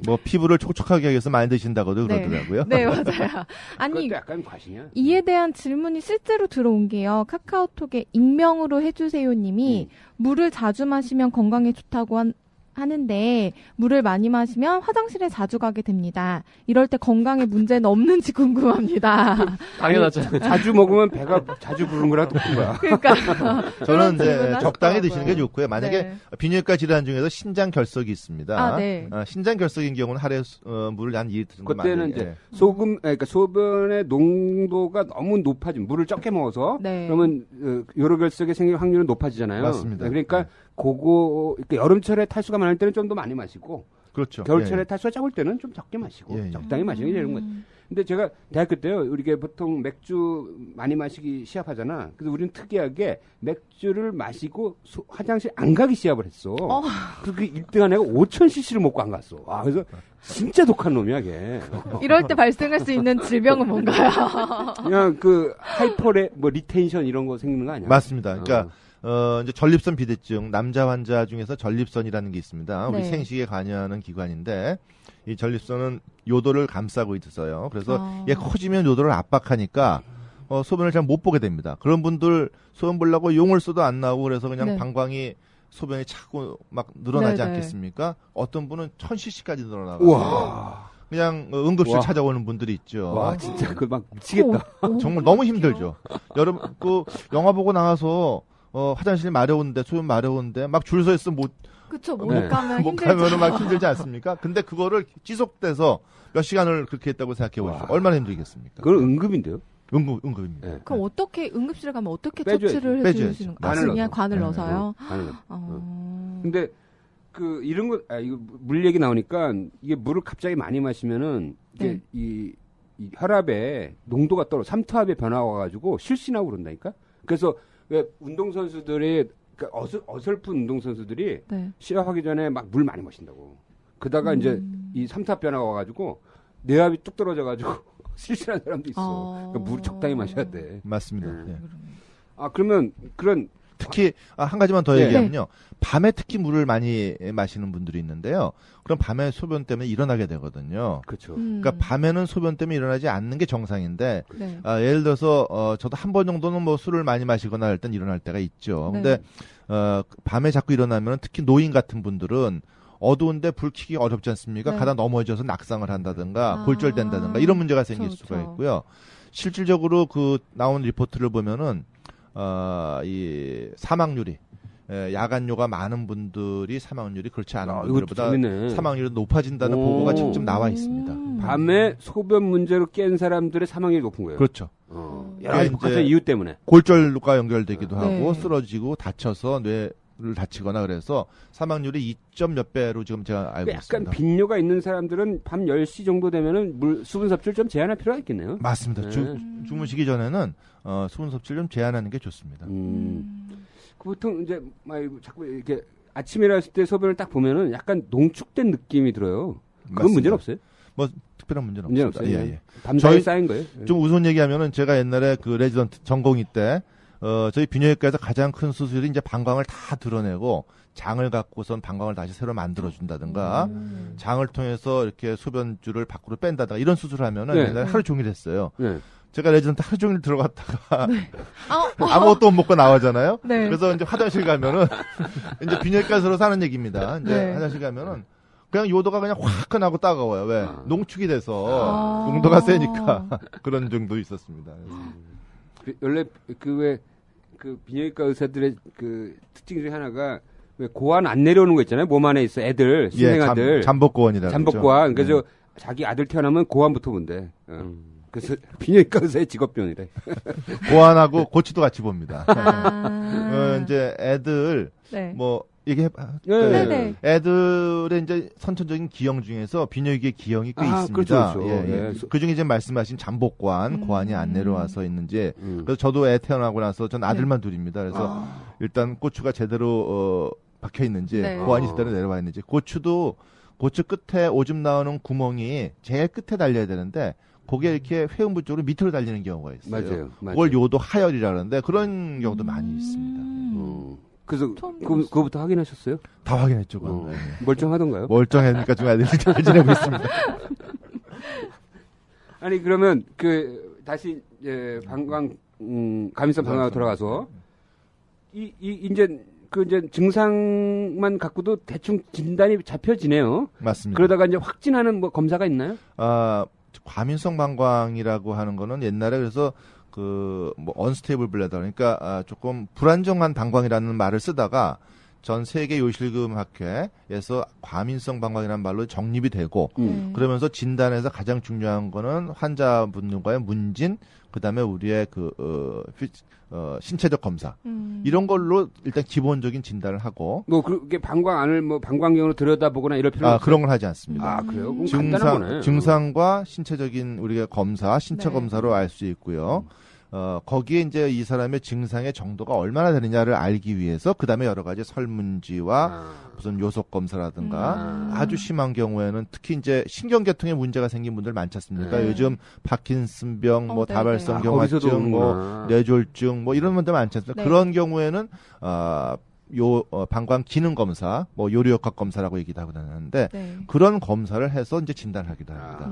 뭐 피부를 촉촉하게 하기 위해서 많이 드신다고도 네. 그러더라고요. 네, 맞아요. 아니, 그것도 약간 과시냐? 이에 대한 질문이 실제로 들어온 게요. 카카오톡에 익명으로 해주세요 님이 물을 자주 마시면 건강에 좋다고 하는데 물을 많이 마시면 화장실에 자주 가게 됩니다. 이럴 때 건강에 문제는 없는지 궁금합니다. 당연하죠. 자주 먹으면 배가 자주 부른 거랑 똑같은 거야. 그러니까 저는 그런 이제 질문을 적당히 하시더라고요. 드시는 게 좋고요. 만약에 네. 비뇨기과 질환 중에서 신장 결석이 있습니다. 네. 신장 결석인 경우는 하루에 물을 한 2리터 정도 그때는 많이- 이제 그러니까 소변의 농도가 너무 높아지면 물을 적게 먹어서 네. 그러면 요로 결석이 생길 확률은 높아지잖아요. 맞습니다. 그러니까 그러니까 여름철에 탈수가 많을 때는 좀 더 많이 마시고 그렇죠. 겨울철에 예. 탈수가 적을 때는 좀 적게 마시고 예, 예. 적당히 마시는 게 되는 거죠. 근데 제가 대학교 때요, 우리가 보통 맥주 많이 마시기 시합하잖아. 그래서 우리는 특이하게 맥주를 마시고 화장실 안 가기 시합을 했어. 그래서 그 1등한 애가 5,000cc를 먹고 안 갔어. 그래서 진짜 독한 놈이야, 걔. 이럴 때 발생할 수 있는 질병은 뭔가요? 그냥 하이퍼레, 리텐션 이런 거 생기는 거 아니야? 맞습니다. 그러니까 이제 전립선 비대증 남자 환자 중에서 전립선이라는 게 있습니다. 우리 네. 생식에 관여하는 기관인데 이 전립선은 요도를 감싸고 있어요. 그래서 얘 커지면 요도를 압박하니까 소변을 잘 못 보게 됩니다. 그런 분들 소변 보려고 용을 써도 안 나오고 그래서 그냥 네. 방광이 소변이 차고 막 늘어나지 네, 네. 않겠습니까? 어떤 분은 1000cc까지 늘어나고 우와. 그냥 응급실 와. 찾아오는 분들이 있죠. 와, 진짜 그거 막 미치겠다. 정말 너무 힘들죠. 여러분 그 영화 보고 나와서 화장실 마려운데 소변 마려운데 막 줄 서 있으면 그쵸, 못 네. 가면 못 힘들죠. 가면은 막 힘들지 않습니까? 근데 그거를 지속돼서 몇 시간을 그렇게 했다고 생각해 보십시오. 와. 얼마나 힘들겠습니까? 그건 응급인데요? 응급입니다. 네. 그럼 어떻게 응급실에 가면 어떻게 빼줘야지. 처치를 빼줘야지. 해주시는 관을 거예요? 그냥 넣어서. 관을 네. 넣어서요? 간을 넣어. 어... 근데 그 이런 거 이거 물 얘기 나오니까 이게 물을 갑자기 많이 마시면은 이게 네. 이 혈압에 농도가 삼투압의 변화가 와가지고 실신하고 그런다니까. 그래서 왜 운동 선수들이 그러니까 어설픈 운동 선수들이 네. 시합하기 전에 막 물 많이 마신다고. 그다가 이제 이 삼투압 변화가 와가지고 뇌압이 뚝 떨어져가지고 실신한 사람도 있어. 그러니까 물을 적당히 마셔야 돼. 맞습니다. 네. 예. 아 그러면 그런 특히 한 가지만 더 네. 얘기하면요. 밤에 특히 물을 많이 마시는 분들이 있는데요. 그럼 밤에 소변 때문에 일어나게 되거든요. 그렇죠. 그러니까 밤에는 소변 때문에 일어나지 않는 게 정상인데 네. 예를 들어서 저도 한 번 정도는 뭐 술을 많이 마시거나 할 땐 일어날 때가 있죠. 네. 근데 밤에 자꾸 일어나면 특히 노인 같은 분들은 어두운데 불 켜기 어렵지 않습니까? 네. 가다 넘어져서 낙상을 한다든가 아. 골절된다든가 이런 문제가 생길 그쵸, 수가 그쵸. 있고요. 실질적으로 그 나온 리포트를 보면은 이 사망률이 야간요가 많은 분들이 사망률이 그렇지 않은 이것도 분들보다 재밌네. 사망률이 높아진다는 오. 보고가 직접 나와 있습니다. 밤에 소변 문제로 깬 사람들의 사망률이 높은 거예요. 그렇죠. 여러 가지 이제 복합적인 이유 때문에. 골절과 연결되기도 네. 하고 쓰러지고 다쳐서 뇌를 다치거나 그래서 사망률이 2점 몇 배로 지금 제가 알고 약간 있습니다. 빈뇨가 있는 사람들은 밤 10시 정도 되면은 수분 섭취를 좀 제한할 필요가 있겠네요. 맞습니다. 네. 주무시기 전에는 수분 섭취를 좀 제한하는 게 좋습니다. 보통 이제 막 자꾸 이렇게 아침에 일어났을 때 소변을 딱 보면은 약간 농축된 느낌이 들어요. 그건 맞습니다. 문제는 없어요? 특별한 문제는 문제는 없습니다. 없어요. 예, 예. 밤사이 저희- 쌓인 거예요. 좀 우스운 얘기하면은 제가 옛날에 그 레지던트 전공의 때 저희 비뇨기과에서 가장 큰 수술이 이제 방광을 다 드러내고 장을 갖고선 방광을 다시 새로 만들어준다든가 장을 통해서 이렇게 소변줄을 밖으로 뺀다든가 이런 수술을 하면은 네. 옛날에 하루 종일 했어요. 네. 제가 레지던트 하루 종일 들어갔다가 아, 아무것도 못 먹고 나오잖아요. 네. 그래서 이제 화장실 가면은 이제 비뇨기과에서 사는 얘기입니다. 이제 네. 화장실 가면은 그냥 요도가 그냥 화끈하고 따가워요. 왜? 농축이 돼서 아. 농도가 세니까 그런 정도 있었습니다. 원래 그 비뇨기과 의사들의 그 특징 중에 하나가 왜 고환 안 내려오는 거 있잖아요. 몸 안에 있어 애들 신생아들 잠복고원이라고 잠복고환. 그러죠. 그래서 자기 아들 태어나면 고환부터 본대. 그래서 비뇨기과 의사의 직업병이래. 고환하고 고추도 같이 봅니다. 아. 이제 애들 네. 뭐 이게 네네. 애들의 이제 선천적인 기형 중에서 비뇨기의 기형이 꽤 있습니다. 그렇죠, 그렇죠. 예, 예. 예. 그 중에 이제 말씀하신 잠복관, 고환이 안 내려와서 있는지. 음. 그래서 저도 애 태어나고 나서 전 아들만 둘입니다. 그래서 일단 고추가 제대로 박혀 있는지, 네. 고환이 제대로 내려와 있는지. 고추도 고추 끝에 오줌 나오는 구멍이 제일 끝에 달려야 되는데 거기에 이렇게 회음부 쪽으로 밑으로 달리는 경우가 있어요. 맞아요. 그걸 요도 하열이라 그러는데 그런 경우도 많이 있습니다. 그래서 처음 들었어요. 그거부터 확인하셨어요? 다 확인했죠. 그건. 네. 멀쩡하던가요? 멀쩡하니까 지금 아들이 잘 지내고 있습니다. 아니 그러면 다시 방광 감염성 방광으로 돌아가서 이제 이제 증상만 갖고도 대충 진단이 잡혀지네요. 맞습니다. 그러다가 이제 확진하는 뭐 검사가 있나요? 과민성 방광이라고 하는 거는 옛날에 그래서 뭐 언스테이블 블래더 그러니까 조금 불안정한 방광이라는 말을 쓰다가 전 세계 요실금 학회에서 과민성 방광이라는 말로 정립이 되고 그러면서 진단에서 가장 중요한 거는 환자분과의 문진 그다음에 우리의 신체적 검사 이런 걸로 일단 기본적인 진단을 하고 뭐 그게 방광 안을 뭐 방광경으로 들여다보거나 이럴 필요는 없어요? 그런 걸 하지 않습니다. 아 그래요? 그럼 간단한 거네. 증상과 신체적인 우리가 검사, 신체 네. 검사로 알 수 있고요. 거기에 이제 이 사람의 증상의 정도가 얼마나 되느냐를 알기 위해서 그 다음에 여러 가지 설문지와 무슨 요속 검사라든가 아주 심한 경우에는 특히 이제 신경계통에 문제가 생긴 분들 많지 않습니까? 요즘 파킨슨병, 뭐 네네. 다발성 거기서도 경화증, 뭐 오는구나. 뇌졸중, 뭐 이런 분들 많지 않습니까? 네. 그런 경우에는 방광 기능 검사, 뭐 요리역학 검사라고 얘기도 하고 다니는데 네. 그런 검사를 해서 이제 진단하기도 합니다.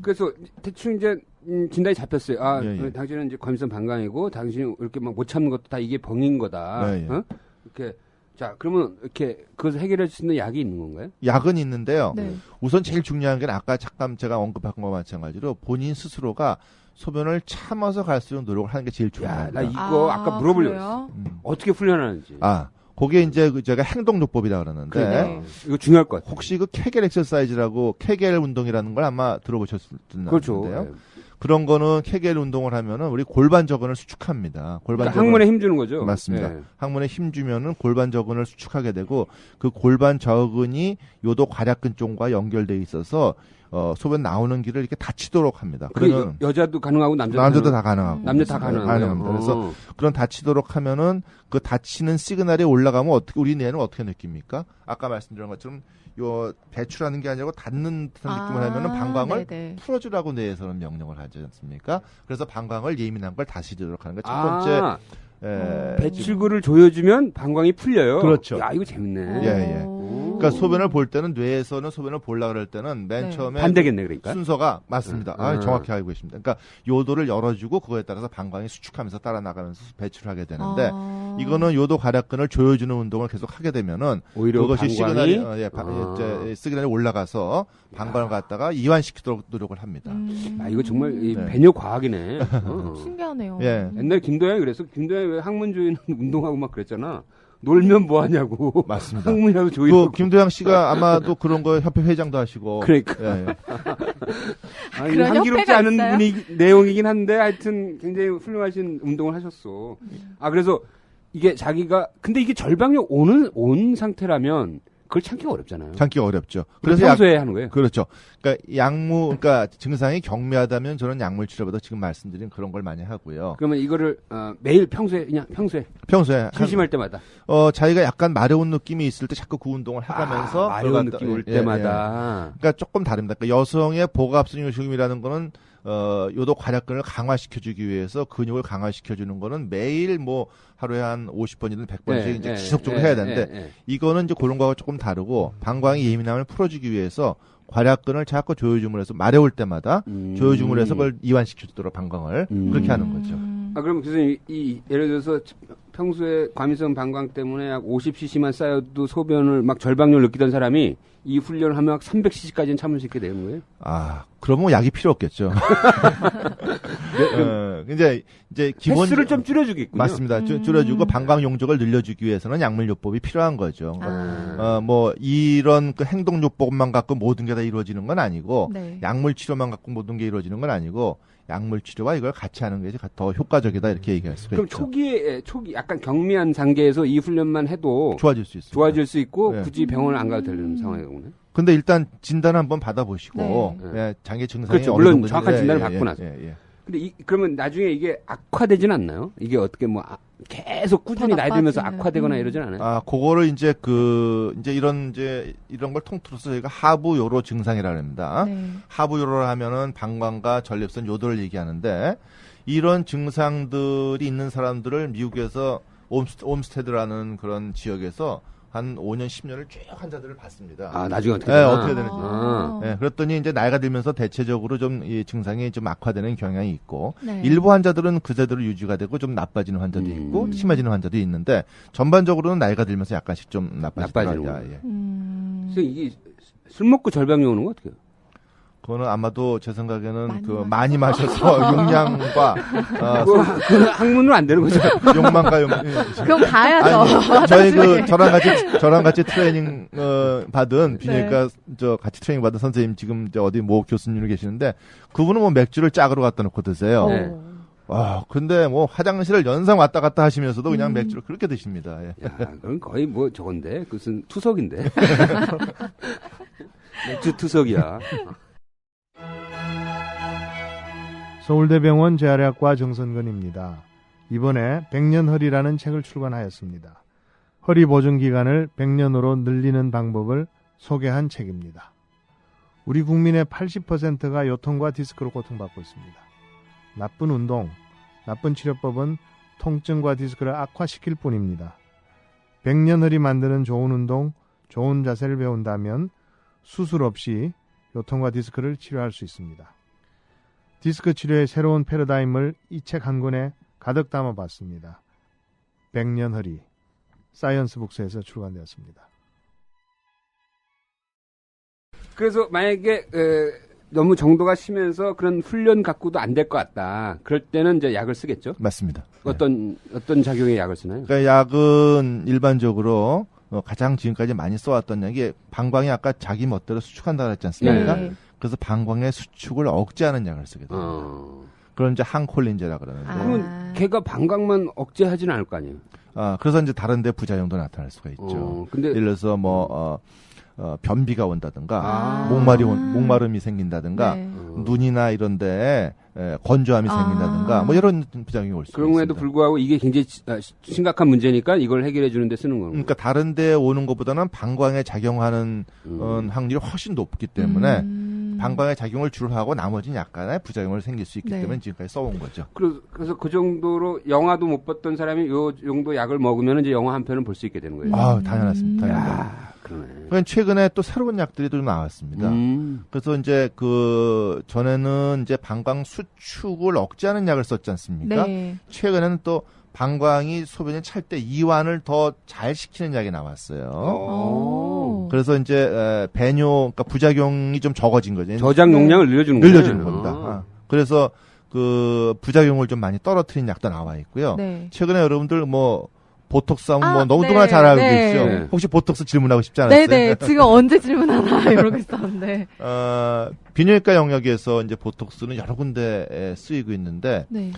그래서 대충 이제 진단이 잡혔어요. 예, 예. 당신은 이제 과민성 방광이고 당신이 이렇게 막 못 참는 것도 다 이게 병인 거다. 예, 예. 어? 이렇게 자 그러면 이렇게 그것을 해결할 수 있는 약이 있는 건가요? 약은 있는데요. 네. 우선 제일 중요한 게 아까 잠깐 제가 언급한 것과 마찬가지로 본인 스스로가 소변을 참아서 갈수록 노력을 하는 게 제일 야, 중요합니다. 나 이거 아까 물어보려고 했어. 그래요? 어떻게 훈련하는지. 그게 이제 제가 행동요법이라 그러는데 그러니까 이거 중요할 것 같아요. 혹시 그 케겔 엑서사이즈라고 케겔 운동이라는 걸 아마 들어보셨을 텐데요. 그렇죠. 예. 그런 거는 케겔 운동을 하면은 우리 골반 저근을 수축합니다. 골반 그러니까 항문에 힘 주는 거죠. 맞습니다. 예. 항문에 힘 주면은 골반 저근을 수축하게 되고 그 골반 저근이 요도 괄약근 쪽과 연결돼 있어서 소변 나오는 길을 이렇게 닫히도록 합니다. 그게 그러면 여자도 가능하고 남자도 다 가능하고 남자 다 가능합니다. 가능합니다. 그래서 그런 닫히도록 하면은 그 닫히는 시그널이 올라가면 어떻게 우리 뇌는 어떻게 느낍니까? 아까 말씀드린 것처럼 요 배출하는 게 아니고 닫는 듯한 느낌을 하면은 방광을 네네. 풀어주라고 뇌에서는 명령을 하지 않습니까? 그래서 방광을 예민한 걸 다스리도록 하는 게 첫 번째 배출구를 조여주면 방광이 풀려요. 그렇죠. 야 이거 재밌네. 예. 그러니까 소변을 볼 때는 뇌에서는 소변을 보려고 그럴 때는 맨 네. 처음에 반대겠네 그러니까. 순서가 맞습니다. 정확히 알고 계십니다. 그러니까 요도를 열어주고 그거에 따라서 방광이 수축하면서 따라 나가면서 배출하게 되는데 이거는 요도 괄약근을 조여주는 운동을 계속 하게 되면은 오히려 그것이 방광이 시그널이 시그널이 올라가서 방광을 갖다가 이완시키도록 노력을 합니다. 이거 정말 이 네. 배뇨 과학이네. 신기하네요. 예. 옛날 김도영이 그래서 김도영이 왜 항문 조이는 운동하고 막 그랬잖아. 놀면 뭐 하냐고. 맞습니다. 항문이라도 조이고. 그 김도영 씨가 아마도 그런 거 협회 회장도 하시고. 그러니까. 예. 아니, 그런 향기롭지 협회가 않은 있어요? 내용이긴 한데 하여튼 굉장히 훌륭하신 운동을 하셨어. 그래서 이게 자기가 근데 이게 절방력 온 상태라면 그걸 참기가 어렵잖아요. 참기 어렵죠. 그래서 평소에 하는 거예요. 그렇죠. 그러니까 그러니까 증상이 경미하다면 저는 약물 치료보다 지금 말씀드린 그런 걸 많이 하고요. 그러면 이거를 매일 평소에 평소에 심심할 때마다 자기가 약간 마려운 느낌이 있을 때 자꾸 그 운동을 해가면서 마려운 그걸 느낌 올 예, 때마다. 그러니까 조금 다릅니다. 그러니까 여성의 복압성 요식임이라는 거는 요도 괄약근을 강화시켜주기 위해서 근육을 강화시켜주는 거는 매일 뭐 하루에 한 50번이든 100번씩 이제 지속적으로 해야 되는데 이거는 이제 그런 거하고 조금 다르고 방광의 예민함을 풀어주기 위해서 괄약근을 자꾸 조여줌을 해서 마려울 때마다 조여줌을 해서 그걸 이완시켜주도록 방광을 그렇게 하는 거죠. 그럼 교수님 예를 들어서 평소에 과민성 방광 때문에 약 50cc만 쌓여도 소변을 막 절방률 느끼던 사람이 이 훈련을 하면 300cc까지는 참을 수 있게 되는 거예요? 그러면 약이 필요 없겠죠. 이제 기본 횟수를 좀 줄여주겠군요. 맞습니다. 줄여주고 방광 용적을 늘려주기 위해서는 약물요법이 필요한 거죠. 뭐 이런 그 행동요법만 갖고 모든 게 다 이루어지는 건 아니고 네. 약물 치료만 갖고 모든 게 이루어지는 건 아니고 약물 치료와 이걸 같이 하는 게 더 효과적이다 이렇게 얘기할 수가 그럼 있죠. 초기 약간 경미한 단계에서 이 훈련만 해도 좋아질 수 있습니다. 좋아질 수 있고 네. 굳이 병원을 안 가도 되는 상황이군요. 근데 일단 진단 한번 받아보시고 네. 예, 장기 증상이 그렇죠. 어느 물론 정도인지 정확한 진단을 받고 나서. 예. 근데 그러면 나중에 이게 악화되진 않나요? 이게 어떻게 뭐 계속 꾸준히 더 나이 들면서 나빠지는. 악화되거나 이러진 않아요? 그거를 이제 이런 걸 통틀어서 저희가 하부 요로 증상이라고 합니다. 네. 하부 요로를 하면은 방광과 전립선 요도를 얘기하는데 이런 증상들이 있는 사람들을 미국에서 옴스테드라는 그런 지역에서 한 5년, 10년을 쭉 환자들을 봤습니다. 나중에 어떻게 네, 되나? 어떻게 되는지. 네, 그랬더니 이제 나이가 들면서 대체적으로 좀 이 증상이 좀 악화되는 경향이 있고 네. 일부 환자들은 그대로 유지가 되고 좀 나빠지는 환자도 있고 심해지는 환자도 있는데 전반적으로는 나이가 들면서 약간씩 좀 나빠지는 나빠지는 예. 그래서 이게 술 먹고 절방이 오는 거 어떻게 해요? 그거는 아마도 제 생각에는 많이 많이 마셔서 용량과 그 항문으로 안 되는 거죠? 욕망과 그럼 가야죠. 저희 저랑 같이 트레이닝 받은 비뇨기과 같이 트레이닝 받은 선생님 지금 어디 모 교수님이 계시는데 그분은 뭐 맥주를 짝으로 갖다 놓고 드세요. 네. 근데 뭐 화장실을 연상 왔다 갔다 하시면서도 그냥 맥주를 그렇게 드십니다. 예. 야, 그건 거의 뭐 저건데 그것은 투석인데. 맥주 투석이야. 서울대병원 재활의학과 정선근입니다. 이번에 백년허리라는 책을 출간하였습니다. 허리 보증 기간을 100년으로 늘리는 방법을 소개한 책입니다. 우리 국민의 80%가 요통과 디스크로 고통받고 있습니다. 나쁜 운동, 나쁜 치료법은 통증과 디스크를 악화시킬 뿐입니다. 백년허리 만드는 좋은 운동, 좋은 자세를 배운다면 수술 없이 요통과 디스크를 치료할 수 있습니다. 디스크 치료의 새로운 패러다임을 이 책 한 권에 가득 담아봤습니다. 백년허리, 사이언스북스에서 출간되었습니다. 그래서 만약에 너무 정도가 심해서 그런 훈련 갖고도 안 될 것 같다. 그럴 때는 이제 약을 쓰겠죠? 맞습니다. 어떤 작용의 약을 쓰나요? 그러니까 약은 일반적으로 가장 지금까지 많이 써왔던 약이 방광이 아까 자기 멋대로 수축한다고 했지 않습니까? 네. 그래서 방광의 수축을 억제하는 약을 쓰게 됩니다. 그런 이제 항콜린제라 그러는데. 그러면 걔가 방광만 억제하지는 않을 거 아니에요? 그래서 이제 다른데 부작용도 나타날 수가 있죠. 근데 예를 들어서 변비가 온다든가, 목마름이 생긴다든가, 네. 눈이나 이런데 건조함이 생긴다든가, 뭐 이런 부작용이 올 수가 그런 거에도 있습니다. 불구하고 이게 굉장히 심각한 문제니까 이걸 해결해 주는 데 쓰는 거예요. 그러니까 다른데 오는 것보다는 방광에 작용하는 확률이 훨씬 높기 때문에 방광에 작용을 주로 하고 나머지는 약간의 부작용을 생길 수 있기 네. 때문에 지금까지 써온 거죠. 그래서 그 정도로 영화도 못 봤던 사람이 요 정도 약을 먹으면 이제 영화 한 편은 볼 수 있게 되는 거예요. 당연하습니다. 그러네. 그러니까 최근에 또 새로운 약들이 좀 나왔습니다. 그래서 이제 전에는 이제 방광 수축을 억제하는 약을 썼지 않습니까? 네. 최근에는 또 방광이 소변이 찰 때 이완을 더 잘 시키는 약이 나왔어요. 그래서 이제 그러니까 부작용이 좀 적어진 거죠. 저장 용량을 늘려주는 겁니다. 그래서 그 부작용을 좀 많이 떨어뜨린 약도 나와 있고요. 네. 최근에 여러분들 보톡스 하면 너무나 잘 알고 계시죠. 네. 혹시 보톡스 질문하고 싶지 않았어요? 네네. 지금 언제 질문하나 이러고 있었는데. 비뇨기과 영역에서 이제 보톡스는 여러 군데에 쓰이고 있는데, 네.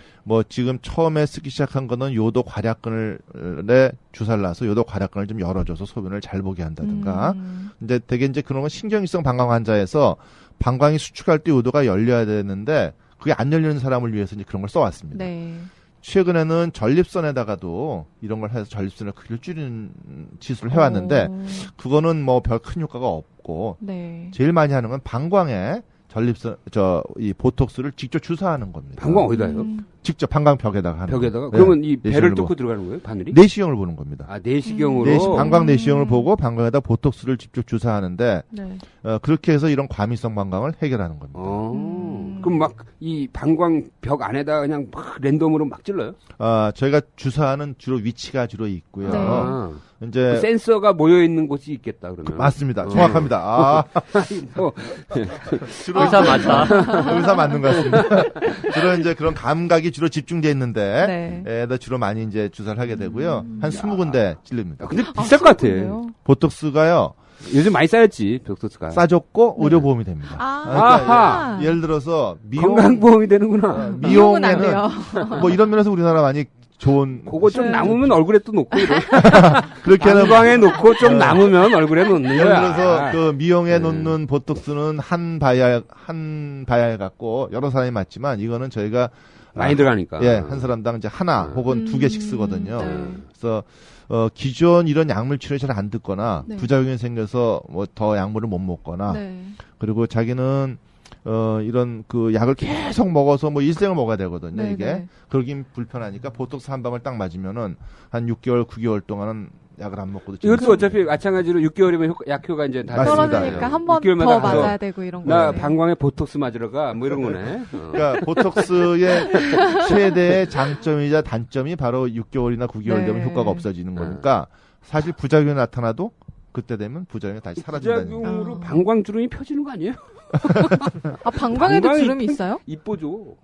지금 처음에 쓰기 시작한 거는 요도 괄약근에 주사를 놔서 요도 괄약근을 좀 열어줘서 소변을 잘 보게 한다든가, 이제 되게 이제 그런 건 신경이성 방광 환자에서 방광이 수축할 때 요도가 열려야 되는데, 그게 안 열리는 사람을 위해서 이제 그런 걸 써왔습니다. 네. 최근에는 전립선에다가도 이런 걸 해서 전립선의 크기를 줄이는 시술을 해왔는데 그거는 별 큰 효과가 없고 네. 제일 많이 하는 건 방광에 이 보톡스를 직접 주사하는 겁니다. 방광 어디다 해요? 직접 방광벽에다가 하는 벽에다가? 거예요. 그러면 이 배를 내시경을 뚫고 들어가는 거예요? 바늘이? 내시경을 보는 겁니다. 내시경으로? 방광 내시경을 보고 방광에다 보톡스를 직접 주사하는데 네. 그렇게 해서 이런 과민성 방광을 해결하는 겁니다. 그럼 막 이 방광 벽 안에다 그냥 막 랜덤으로 막 찔러요? 저희가 주사하는 위치가 주로 있고요. 네. 이제 센서가 모여 있는 곳이 있겠다 그러면. 맞습니다. 정확합니다. 주로 의사 맞아. 의사 맞는 것 같습니다. 주로 이제 그런 감각이 주로 집중돼 있는데, 네. 주로 많이 이제 주사를 하게 되고요. 한 20군데 찔릅니다. 근데 비쌀 것 같아. 보톡스가요. 요즘 많이 쌓였지, 벽소스가. 싸졌고 의료보험이 됩니다. 아하. 예를 들어서 건강보험이 되는구나. 미용에는 이런 면에서 우리나라 많이 좋은. 그거 좀 남으면 얼굴에 또 놓고 이래. 그렇게 방광에 놓고 좀 남으면 얼굴에 놓는 거야. 예를 들어서 그 미용에 놓는 보톡스는 한 바이알 갖고 여러 사람이 맞지만 이거는 저희가 많이 들어가니까. 한 사람당 이제 하나 혹은 2개씩 쓰거든요. 그래서 기존 이런 약물 치료에 잘 안 듣거나 부작용이 생겨서 더 약물을 못 먹거나 그리고 자기는 이런 그 약을 계속 먹어서 일생을 먹어야 되거든요. 이게 그러긴 불편하니까 보톡스 한 방을 딱 맞으면은 한 6개월, 9개월 동안은 약을 안 먹고도. 이것도 어차피 마찬가지로 6개월이면 약효가 이제 다 떨어지니까 한 번 더 맞아야 되고 이런 거. 나 방광에 보톡스 맞으러 가 뭐 이런 거네. 그러니까 보톡스의 최대의 장점이자 단점이 바로 6개월이나 9개월 되면 효과가 없어지는 거니까 사실 부작용이 나타나도 그때 되면 부작용이 다시 사라진다는 거예요. 부작용으로 방광주름이 펴지는 거 아니에요? 방광에도 주름이 있어요? 이뻐죠.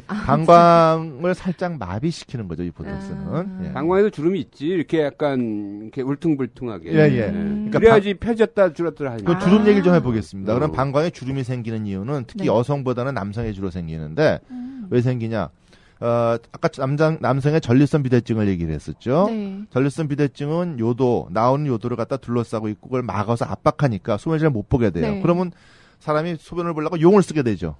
방광을 살짝 마비시키는 거죠, 이 보톡스는. 방광에도 주름이 있지. 이렇게 약간 이렇게 울퉁불퉁하게. 그러니까 그래야지 펴졌다 줄었다 하니까. 그 주름 얘기를 좀 해보겠습니다. 그럼 방광에 주름이 생기는 이유는 특히 여성보다는 남성에 주로 생기는데 왜 생기냐? 아까 남성의 전립선 비대증을 얘기를 했었죠. 전립선 비대증은 나오는 요도를 갖다 둘러싸고 있고 그걸 막아서 압박하니까 소변을 잘 못 보게 돼요. 그러면 사람이 소변을 보려고 용을 쓰게 되죠.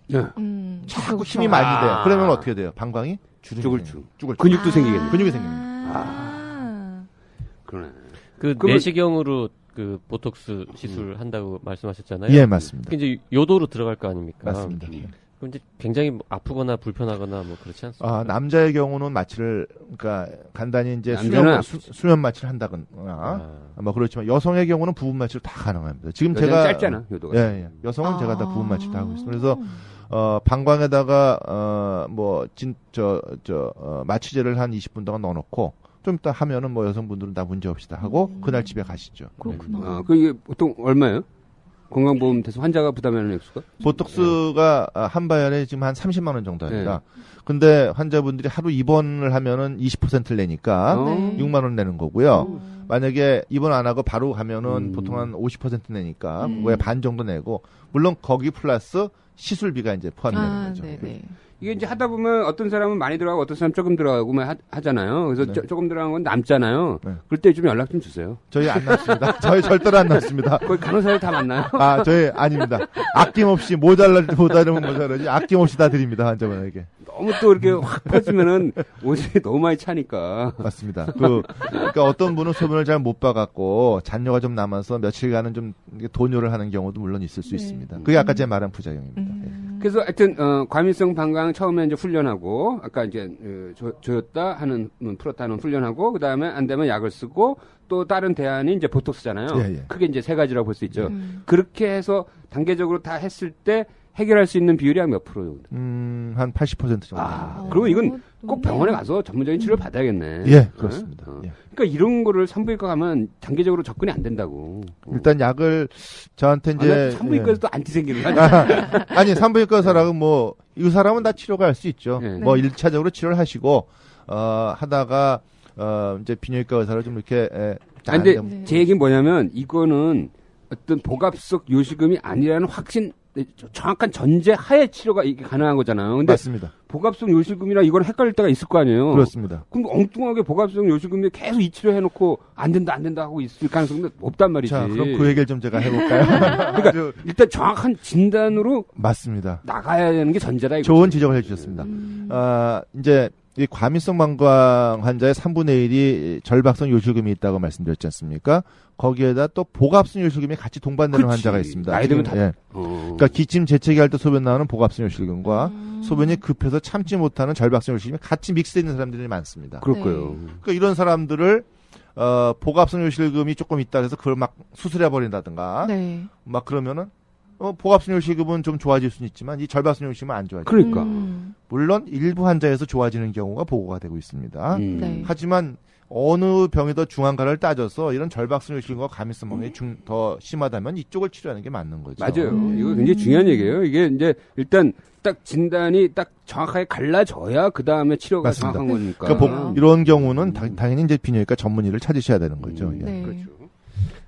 자꾸 힘이 많이 돼요. 그러면 어떻게 돼요? 방광이 쭈글쭈글. 쭈글. 근육도 생기겠네. 근육이 생깁니다. 그러네. 그 그러면- 내시경으로 그 보톡스 시술 한다고 말씀하셨잖아요. 예, 맞습니다. 그 이제 요도로 들어갈 거 아닙니까? 맞습니다. 그럼 이제 굉장히 뭐 아프거나 불편하거나 뭐 그렇지 않습니까? 남자의 경우는 마취를 그러니까 간단히 이제 남자는 수면 마취를 한다거나 뭐 그렇지만 여성의 경우는 부분 마취로 다 가능합니다. 지금 여자는 제가 짧잖아, 요도가. 예. 여성은 제가 다 부분 마취 다 하고 있습니다. 그래서 방광에다가 마취제를 한 20분 동안 넣어놓고 좀 이따 하면은 뭐 여성분들은 다 문제 없이 다 하고 그날 집에 가시죠. 그렇구나. 그게 보통 얼마예요? 건강보험에서 환자가 부담하는 액수가? 보톡스가 한 바연에 지금 한 30만 원 정도 합니다. 근데 환자분들이 하루 입원을 하면은 20%를 내니까 네. 6만 원 내는 거고요. 만약에 입원 안 하고 바로 가면은 보통 한 50% 내니까 그거에 반 정도 내고 물론 거기 플러스 시술비가 이제 포함되는 거죠. 네네. 이게 이제 하다 보면 어떤 사람은 많이 들어가고 어떤 사람은 조금 들어가고 하잖아요. 그래서 네. 조금 들어간 건 남잖아요. 네. 그럴 때 좀 연락 좀 주세요. 저희 안 남습니다. 저희 절대로 안 남습니다. 거기 간호사를 다 만나요? 저희 아닙니다. 아낌없이 모자르면 모자르지 아낌없이 다 드립니다 환자분에게. 너무 또 이렇게 확 퍼지면은 옷이 너무 많이 차니까. 맞습니다. 그러니까 어떤 분은 소변을 잘 못 봐갖고 잔뇨가 좀 남아서 며칠간은 좀 도뇨를 하는 경우도 물론 있을 수 있습니다. 그게 아까 제가 말한 부작용입니다. 그래서 하여튼 과민성 방광 처음에 이제 훈련하고 아까 이제 조였다 하는 풀었다 하는 훈련하고 그다음에 안 되면 약을 쓰고 또 다른 대안이 이제 보톡스잖아요. 예. 크게 이제 세 가지라고 볼 수 있죠. 그렇게 해서 단계적으로 다 했을 때 해결할 수 있는 비율이 한 몇 프로 정도? 한 80% 정도. 그러면 이건 꼭 병원에 가서 전문적인 치료를 받아야겠네. 예, 그렇습니다. 예. 그러니까 이런 거를 산부인과 가면 단계적으로 접근이 안 된다고. 일단 약을 저한테 이제 산부인과에서도 안티 생기는 거 아니야? 아니 산부인과 의사라고 뭐 이 사람은 다 치료가 할 수 있죠. 네. 뭐 1차적으로 치료를 하시고 하다가 이제 비뇨기과 의사를 좀 이렇게 근데 제 얘기는 뭐냐면 이거는 어떤 복압성 요실금이 아니라는 확신 정확한 전제 하에 치료가 이게 가능한 거잖아요. 근데 맞습니다. 복압성 요실금이나 이건 헷갈릴 때가 있을 거 아니에요. 그렇습니다. 그럼 엉뚱하게 복압성 요실금에 계속 이 치료 해놓고 안 된다 하고 있을 가능성도 없단 말이지. 자, 그럼 그 얘기를 좀 제가 해볼까요? 그러니까 일단 정확한 진단으로 맞습니다. 나가야 되는 게 전제다. 이거죠. 좋은 지적을 해주셨습니다. 이제 이 과민성 방광 환자의 3분의 1이 절박성 요실금이 있다고 말씀드렸지 않습니까? 거기에다 또 복압성 요실금이 같이 동반되는 그치. 환자가 있습니다. 나이 들면 다. 예. 그러니까 기침 재채기 할 때 소변 나오는 복압성 요실금과 소변이 급해서 참지 못하는 절박성 요실금이 같이 믹스되어 있는 사람들이 많습니다. 그럴 네. 거예요. 그러니까 이런 사람들을 복압성 요실금이 조금 있다 해서 그걸 막 수술해 버린다든가 네. 막 그러면은 복압성 요실금은 좀 좋아질 수는 있지만 이 절박성 요실금은 안 좋아져요. 그러니까. 물론 일부 환자에서 좋아지는 경우가 보고가 되고 있습니다. 네. 하지만 어느 병이 더 중한가를 따져서 이런 절박성 요실금과 과민성 방광이 더 심하다면 이쪽을 치료하는 게 맞는 거죠. 맞아요. 이거 굉장히 중요한 얘기예요. 이게 이제 일단 딱 진단이 딱 정확하게 갈라져야 그 다음에 치료가 맞습니다. 정확한 거니까. 그러니까 이런 경우는 당연히 이제 비뇨기과 전문의를 찾으셔야 되는 거죠. 예. 네. 그렇죠.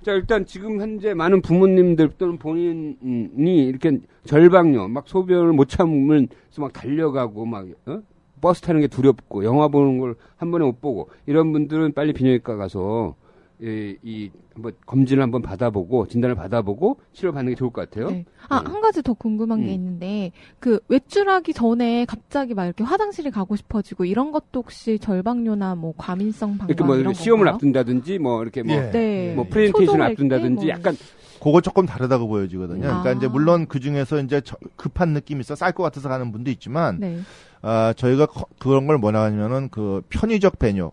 자, 일단 지금 현재 많은 부모님들 또는 본인이 이렇게 절박뇨, 막 소변을 못 참으면서 막 달려가고 막 버스 타는 게 두렵고 영화 보는 걸 한 번에 못 보고 이런 분들은 빨리 비뇨기과 가서 한번 검진을 한번 받아보고 진단을 받아보고 치료 받는 게 좋을 것 같아요. 네. 한 가지 더 궁금한 게 있는데 그 외출하기 전에 갑자기 막 이렇게 화장실에 가고 싶어지고 이런 것도 혹시 절박뇨나 뭐 과민성 방광 이렇게 뭐 이런 시험을 건가요? 앞둔다든지 뭐 이렇게 뭐, 예. 네. 뭐 프레젠테이션을 초동할 앞둔다든지 때 약간 그거 조금 다르다고 보여지거든요. 그러니까 아. 이제 물론 그 중에서 이제 급한 느낌이 있어 쌀 것 같아서 가는 분도 있지만 네. 저희가 그런 걸 뭐라 하냐면은 그 편의적 배뇨.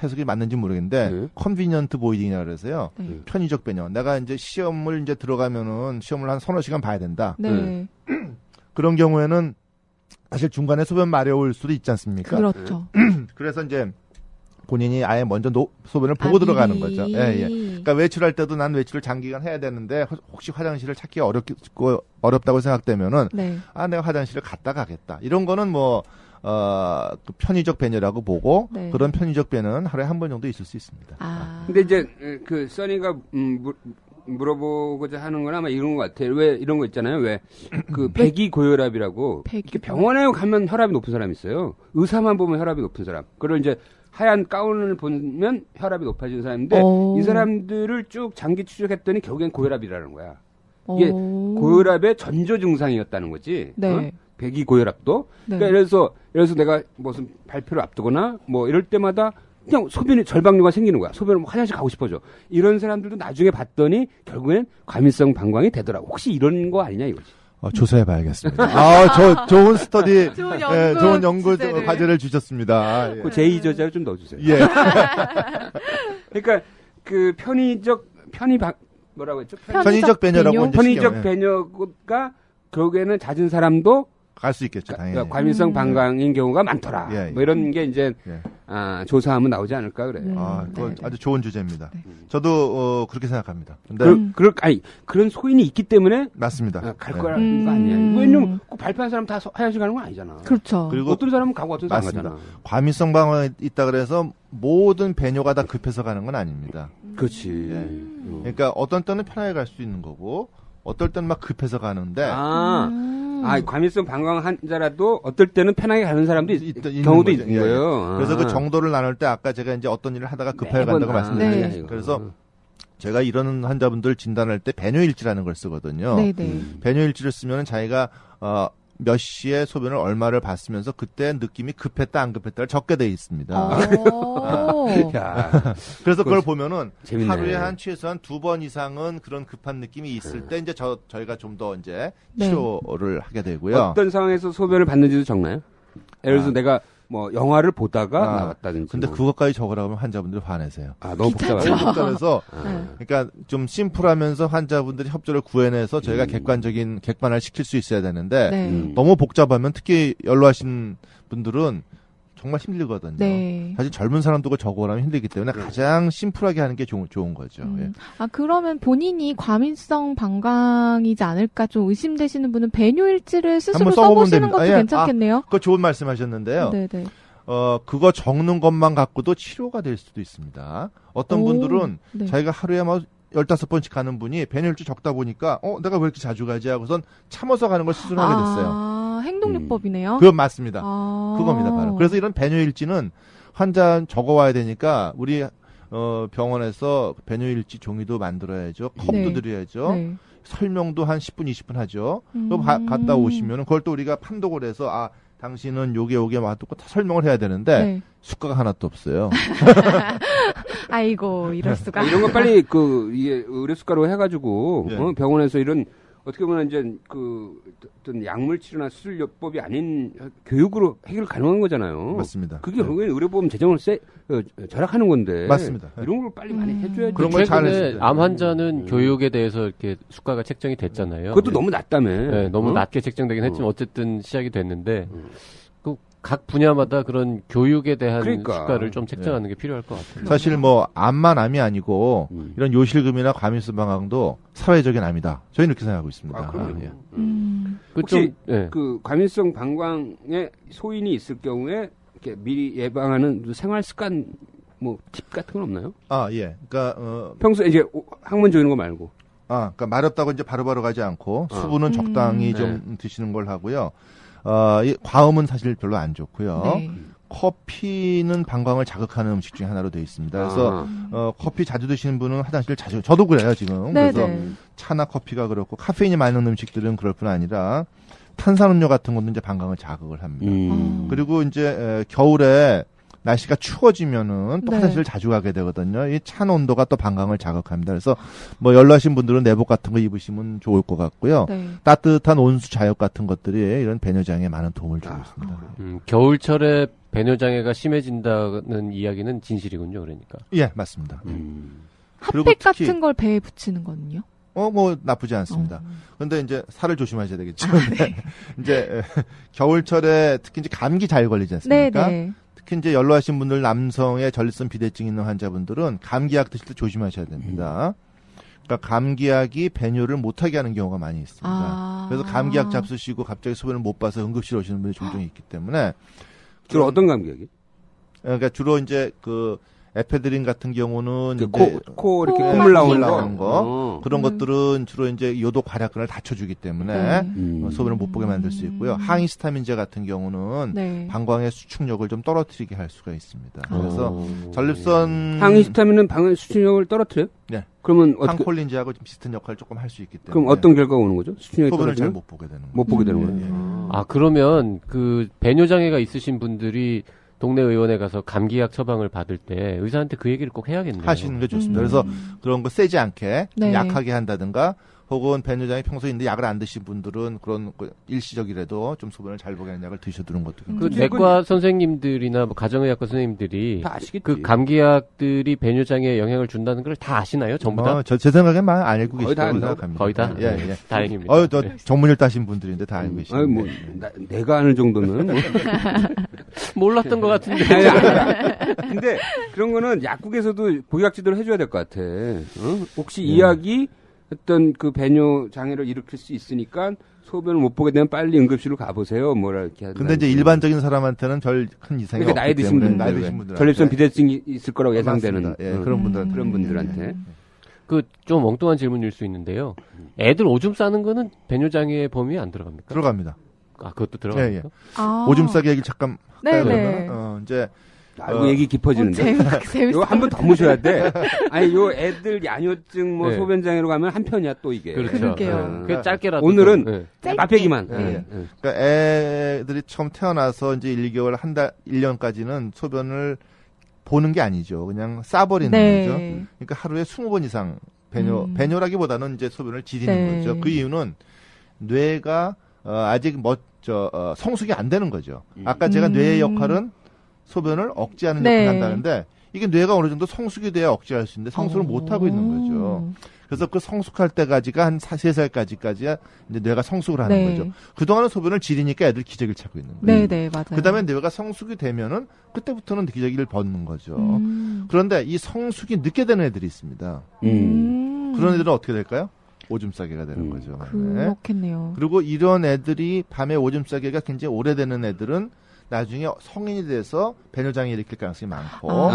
해석이 맞는지 모르겠는데 컨비니언트 보이딩이라 그래서요. 네. 편의적 배뇨. 내가 이제 시험을 이제 들어가면은 시험을 한 서너 시간 봐야 된다. 네. 그런 경우에는 사실 중간에 소변 마려울 수도 있지 않습니까? 그렇죠. 그래서 이제 본인이 아예 먼저 소변을 보고 들어가는 거죠. 예. 그러니까 외출할 때도 난 외출을 장기간 해야 되는데 혹시 화장실을 찾기가 어렵다고 생각되면은 네. 내가 화장실을 갔다 가겠다. 이런 거는 뭐 그 편의적 배뇨라고 보고 네. 그런 편의적 배는 하루에 한 번 정도 있을 수 있습니다. 근데 이제 그 써니가 물어보고자 하는 건 아마 이런 것 같아요. 왜 이런 거 있잖아요. 왜 그 배기고혈압이라고 이렇게 병원에 가면 혈압이 높은 사람이 있어요. 의사만 보면 혈압이 높은 사람. 그걸 이제 하얀 가운을 보면 혈압이 높아지는 사람인데 이 사람들을 쭉 장기 추적했더니 결국엔 고혈압이라는 거야. 이게 고혈압의 전조 증상이었다는 거지. 네. 배기고혈압도. 네. 그러니까 예를 들어서 내가 무슨 발표를 앞두거나 뭐 이럴 때마다 그냥 소변이 절박류가 생기는 거야. 소변을 뭐 화장실 가고 싶어져. 이런 사람들도 나중에 봤더니 결국엔 과민성 방광이 되더라고. 혹시 이런 거 아니냐 이거지. 조사해봐야겠습니다. 좋은 스터디, 좋은 좋은 연구 주제를. 과제를 주셨습니다. 예. 그 제2저자를 좀 넣어주세요. 예. 그러니까 그 뭐라고 했죠? 편의적 배뇨라고 이제 편의적 쉽게, 배뇨가 결국에는 잦은 사람도 갈 수 있겠죠, 당연히. 과민성 방광인 경우가 많더라. 예, 예. 뭐 이런 게 이제 예. 조사하면 나오지 않을까 그래요. 그거 네. 아주 좋은 주제입니다. 네. 저도 그렇게 생각합니다. 근데 그런 소인이 있기 때문에 맞습니다. 갈 네. 거라는 거 아니야. 왜냐면 꼭 발표한 사람 다 화장실 가는 건 아니잖아. 그렇죠. 그리고 어떤 사람은 가고 어떤 사람은 안 맞습니다. 가잖아. 과민성 방광이 있다 그래서 모든 배뇨가 다 급해서 가는 건 아닙니다. 그렇지. 그러니까 어떤 때는 편하게 갈 수 있는 거고 어떨 때는 막 급해서 가는데 과민성 방광 환자라도 어떨 때는 편하게 가는 사람도 있는 경우도 거죠. 있는 예, 예. 거예요. 그래서 그 정도를 나눌 때 아까 제가 이제 어떤 일을 하다가 급하게 매번, 간다고 말씀드렸잖아요. 네. 그래서 제가 이런 환자분들 진단할 때 배뇨일지라는 걸 쓰거든요. 네네. 배뇨일지를 쓰면 자기가 몇 시에 소변을 얼마를 봤으면서 그때 느낌이 급했다 안 급했다를 적게 돼 있습니다. 야, 그래서 그걸 보면은 재밌네. 하루에 한 최소한 2번 이상은 그런 급한 느낌이 있을 때 이제 저희가 좀 더 이제 네. 치료를 하게 되고요. 어떤 상황에서 소변을 봤는지도 적나요? 예를 들어서 내가 뭐 영화를 보다가 나왔다든지. 근데 뭐. 그것까지 적으라고 하면 환자분들이 화내세요. 너무 복잡하죠. 너무 복잡해서 네. 그러니까 좀 심플하면서 환자분들이 협조를 구해내서 저희가 객관을 시킬 수 있어야 되는데 네. 너무 복잡하면 특히 연로하신 분들은 정말 힘들거든요. 네. 사실 젊은 사람도 그걸 적어오라면 힘들기 때문에 가장 심플하게 하는 게 좋은 거죠. 예. 그러면 본인이 과민성 방광이지 않을까 좀 의심되시는 분은 배뇨일지를 스스로 한번 써보면 써보시는 됩니다. 것도 예. 괜찮겠네요. 그거 좋은 말씀하셨는데요. 네네. 그거 적는 것만 갖고도 치료가 될 수도 있습니다. 어떤 분들은 네. 자기가 하루에 막 15번씩 가는 분이 배뇨일지 적다 보니까 내가 왜 이렇게 자주 가지 하고선 참아서 가는 걸 스스로 하게 됐어요. 행동요법이네요. 그건 맞습니다. 그겁니다, 바로. 그래서 이런 배뇨일지는 환자 적어와야 되니까 우리 병원에서 배뇨일지 종이도 만들어야죠. 컵도 네. 드려야죠. 네. 설명도 한 10분, 20분 하죠. 그럼 갔다 오시면 그걸 또 우리가 판독을 해서 당신은 요게 맞고 다 설명을 해야 되는데 네. 수가가 하나도 없어요. 아이고 이럴 수가. 이런 거 빨리 이게 의료수가로 해가지고 예. 병원에서 이런 어떻게 보면 이제 어떤 약물 치료나 수술요법이 아닌 교육으로 해결 가능한 거잖아요. 맞습니다. 그게 결국엔 의료보험 재정을 절약하는 건데. 맞습니다. 이런 걸 빨리 많이 해줘야지. 그런 걸 잘 최근에 했어요. 암 환자는 교육에 대해서 이렇게 수가가 책정이 됐잖아요. 그것도 너무 낮다며. 네, 너무 낮게 책정되긴 했지만 어쨌든 시작이 됐는데 각 분야마다 그런 교육에 대한 그러니까. 수가를 좀 책정하는 게 필요할 것 같아요. 사실 암만 암이 아니고 이런 요실금이나 과민성 방광도 사회적인 암이다. 저희는 이렇게 생각하고 있습니다. 그럼요. 예. 혹시 예. 그 과민성 방광에 소인이 있을 경우에 이렇게 미리 예방하는 생활 습관 뭐 팁 같은 건 없나요? 예. 그러니까 평소에 이제 항문 조이는 거 말고. 그러니까 마렵다고 이제 바로바로 가지 않고 수분은 적당히 좀 드시는 걸 하고요. 이 과음은 사실 별로 안 좋고요. 네. 커피는 방광을 자극하는 음식 중에 하나로 되어 있습니다. 그래서 커피 자주 드시는 분은 화장실 자주 저도 그래요 지금. 그래서 차나 커피가 그렇고 카페인이 많은 음식들은 그럴 뿐 아니라 탄산음료 같은 것도 이제 방광을 자극을 합니다. 그리고 이제 겨울에 날씨가 추워지면은 또 네. 화장실 자주 가게 되거든요. 이 찬 온도가 또 방광을 자극합니다. 그래서 뭐 연로하신 분들은 내복 같은 거 입으시면 좋을 것 같고요. 네. 따뜻한 온수 자욕 같은 것들이 이런 배뇨장애에 많은 도움을 주고 있습니다. 겨울철에 배뇨장애가 심해진다는 이야기는 진실이군요. 그러니까. 예, 맞습니다. 그리고 핫팩 특히 같은 걸 배에 붙이는 거는요? 뭐 나쁘지 않습니다. 그런데 이제 살을 조심하셔야 되겠죠. 네. 이제 겨울철에 특히 이제 감기 잘 걸리지 않습니까? 네. 특히 이제 연로하신 분들 남성의 전립선 비대증 있는 환자분들은 감기약 드실 때 조심하셔야 됩니다. 그러니까 감기약이 배뇨를 못하게 하는 경우가 많이 있습니다. 그래서 감기약 잡수시고 갑자기 소변을 못 봐서 응급실 오시는 분이 종종 있기 때문에 주로 어떤 감기약이? 그러니까 주로 이제 에페드린 같은 경우는 그 이제 코 이렇게 코 콧물 콧물 나오는 나오는 거 거. 그런 것들은 주로 이제 요도 괄약근을 다쳐주기 때문에 네. 소변을 못 보게 만들 수 있고요. 항히스타민제 같은 경우는 네. 방광의 수축력을 좀 떨어뜨리게 할 수가 있습니다. 그래서 어. 전립선 항히스타민은 방광 수축력을 떨어뜨려요? 네. 그러면 어떻게 항콜린제하고 좀 비슷한 역할을 조금 할 수 있기 때문에 그럼 어떤 결과가 오는 거죠? 수축력이 소변을 잘 떨어지면 못 보게 되는 거예요. 못 보게 되는 예, 거예요. 예. 아, 그러면 그 배뇨장애가 있으신 분들이 동네 의원에 가서 감기약 처방을 받을 때 의사한테 그 얘기를 꼭 해야겠네요. 하시는 게 좋습니다. 그래서 그런 거 세지 않게 네. 약하게 한다든가 혹은 배뇨장이 평소에 있는데 약을 안 드신 분들은 그런 거 일시적이라도 좀 소변을 잘 보게 하는 약을 드셔두는 것도 음. 그 내과 선생님들이나 뭐 가정의학과 선생님들이 다 아시겠지. 그 감기약들이 배뇨장애에 영향을 준다는 걸 다 아시나요? 전부 다? 제 생각엔 많이 안 알고 거의 다 계시다고 안다고? 생각합니다. 거의 다? 예, 예. 다행입니다. 저 네. 전문의를 따신 분들인데 다 알고 계시는데. 아니 뭐 내가 아는 정도면 뭐. 몰랐던 것 같은데. 근데 그런 거는 약국에서도 보약 지도를 해줘야 될 것 같아. 혹시 이 약이 어떤 그 배뇨 장애를 일으킬 수 있으니까 소변을 못 보게 되면 빨리 응급실로 가보세요. 뭐라 이렇게. 근데 이제 일반적인 사람한테는 별 큰 이상이 그러니까 나이 없기 드신 때문에 분들, 나이 드신 분들 전립선 비대증이 있을 거라고 예상되는 맞습니다. 예, 그런 분들한테 그런 분들한테. 그 좀 엉뚱한 질문일 수 있는데요. 애들 오줌 싸는 거는 배뇨장애 범위에 안 들어갑니까? 들어갑니까? 아, 그것도 들어갑니까? 예, 예. 아. 오줌 싸기 얘기 잠깐 할까요? 네네. 그러면? 이제 알고 얘기 깊어지는데. 재밌어. 이거 한 번 더 모셔야 돼. 아니, 요 애들 야뇨증 뭐 네. 소변장애로 가면 한 편이야 또 이게. 그렇죠. 그러게요. 그 짧게라도. 오늘은 좀, 네. 맛배기만. 예, 예. 예. 그러니까 애들이 처음 태어나서 이제 1개월, 한 달, 1년까지는 소변을 보는 게 아니죠. 그냥 싸버리는 네. 거죠. 그러니까 하루에 20번 이상 배뇨라기보다는 이제 소변을 지리는 네. 거죠. 그 이유는 뇌가 아직 성숙이 안 되는 거죠. 아까 제가 뇌의 역할은 소변을 억제하는 네. 역할을 한다는데 이게 뇌가 어느 정도 성숙이 돼야 억제할 수 있는데 성숙을 못 하고 있는 거죠. 그래서 그 성숙할 때까지가 한 3살까지야 이제 뇌가 성숙을 하는 네. 거죠. 그동안은 소변을 지리니까 애들 기저귀를 찾고 있는 거예요. 네네, 맞아요. 그 다음에 뇌가 성숙이 되면은 그때부터는 기저귀를 벗는 거죠. 그런데 이 성숙이 늦게 되는 애들이 있습니다. 그런 애들은 어떻게 될까요? 오줌 싸개가 되는 거죠. 네. 그렇겠네요. 그리고 이런 애들이 밤에 오줌 싸개가 굉장히 오래되는 애들은 나중에 성인이 돼서 배뇨장애 일으킬 가능성이 많고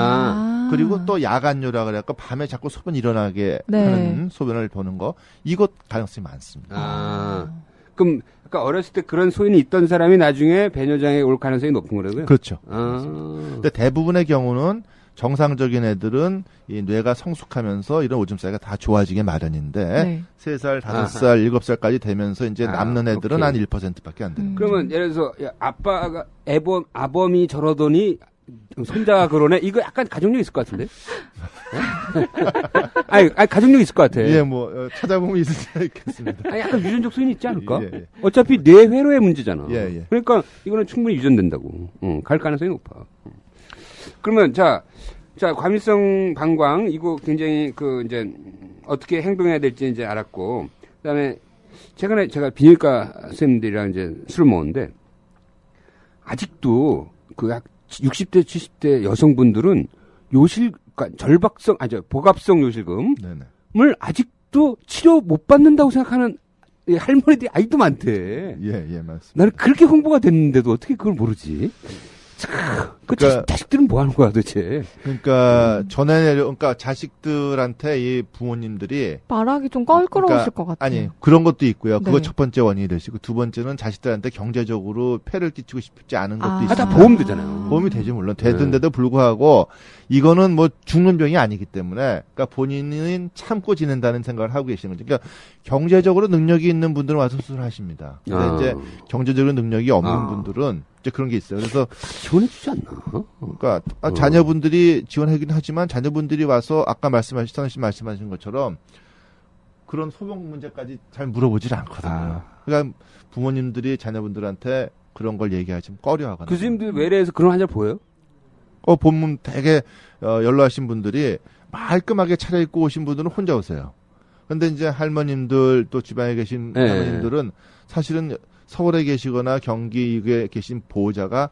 그리고 또 야간뇨라 그래갖고 밤에 자꾸 소변 일어나게 네. 하는 소변을 보는 거 이것 가능성이 많습니다. 그럼 그러니까 어렸을 때 그런 소인이 있던 사람이 나중에 배뇨장애 올 가능성이 높은 거라고요? 그렇죠. 근데 대부분의 경우는 정상적인 애들은 이 뇌가 성숙하면서 이런 오줌 싸기가 다 좋아지게 마련인데 네. 3살, 5살, 7살까지 되면서 이제 남는 애들은 오케이. 한 1%밖에 안 되는 거예요. 그러면 예를 들어서 야, 아빠가 아범이 저러더니 손자가 그러네. 이거 약간 가족력 있을 것 같은데? 아니 가족력 있을 것 같아. 예, 찾아보면 있을 수도 있겠습니다. 아니, 약간 유전적 소인이 있지 않을까? 예, 예. 어차피 뇌회로의 문제잖아. 예, 예. 그러니까 이거는 충분히 유전된다고. 갈 가능성이 높아. 그러면 자 과밀성 방광 이거 굉장히 이제 어떻게 행동해야 될지 이제 알았고 그다음에 최근에 제가 비뇨기과 선생님들이랑 이제 술을 먹었는데 아직도 약 60대 70대 여성분들은 복압성 요실금을 네네. 아직도 치료 못 받는다고 생각하는 할머니들이 아직도 많대. 예, 맞습니다. 나는 그렇게 홍보가 됐는데도 어떻게 그걸 모르지? 그러니까 자식들은 뭐 하는 거야 도대체? 그러니까 그러니까 자식들한테 이 부모님들이 말하기 좀 껄끄러우실 것 같아요. 아니 그런 것도 있고요. 그거 네. 첫 번째 원인이 될 수 있고 두 번째는 자식들한테 경제적으로 폐를 끼치고 싶지 않은 것도 있습니다. 다 보험되잖아요. 보험이 되지 물론 되던데도 불구하고 이거는 죽는 병이 아니기 때문에 그러니까 본인은 참고 지낸다는 생각을 하고 계시는 거죠. 그러니까 경제적으로 능력이 있는 분들은 와서 수술하십니다. 근데 이제 경제적으로 능력이 없는 분들은 이제 그런 게 있어요. 그래서 지원해주지 않나? 그러니까 자녀분들이 지원하긴 하지만 자녀분들이 와서 아까 선생님 말씀하신 것처럼 그런 소변 문제까지 잘 물어보질 않거든요. 그러니까 부모님들이 자녀분들한테 그런 걸 얘기하시면 꺼려하거든요. 교수님들 외래에서 그런 환자 보여요? 보면 되게 연로하신 분들이 말끔하게 차려입고 오신 분들은 혼자 오세요. 근데 이제 할머님들 또 지방에 계신 네. 할머님들은 사실은 서울에 계시거나 경기에 계신 보호자가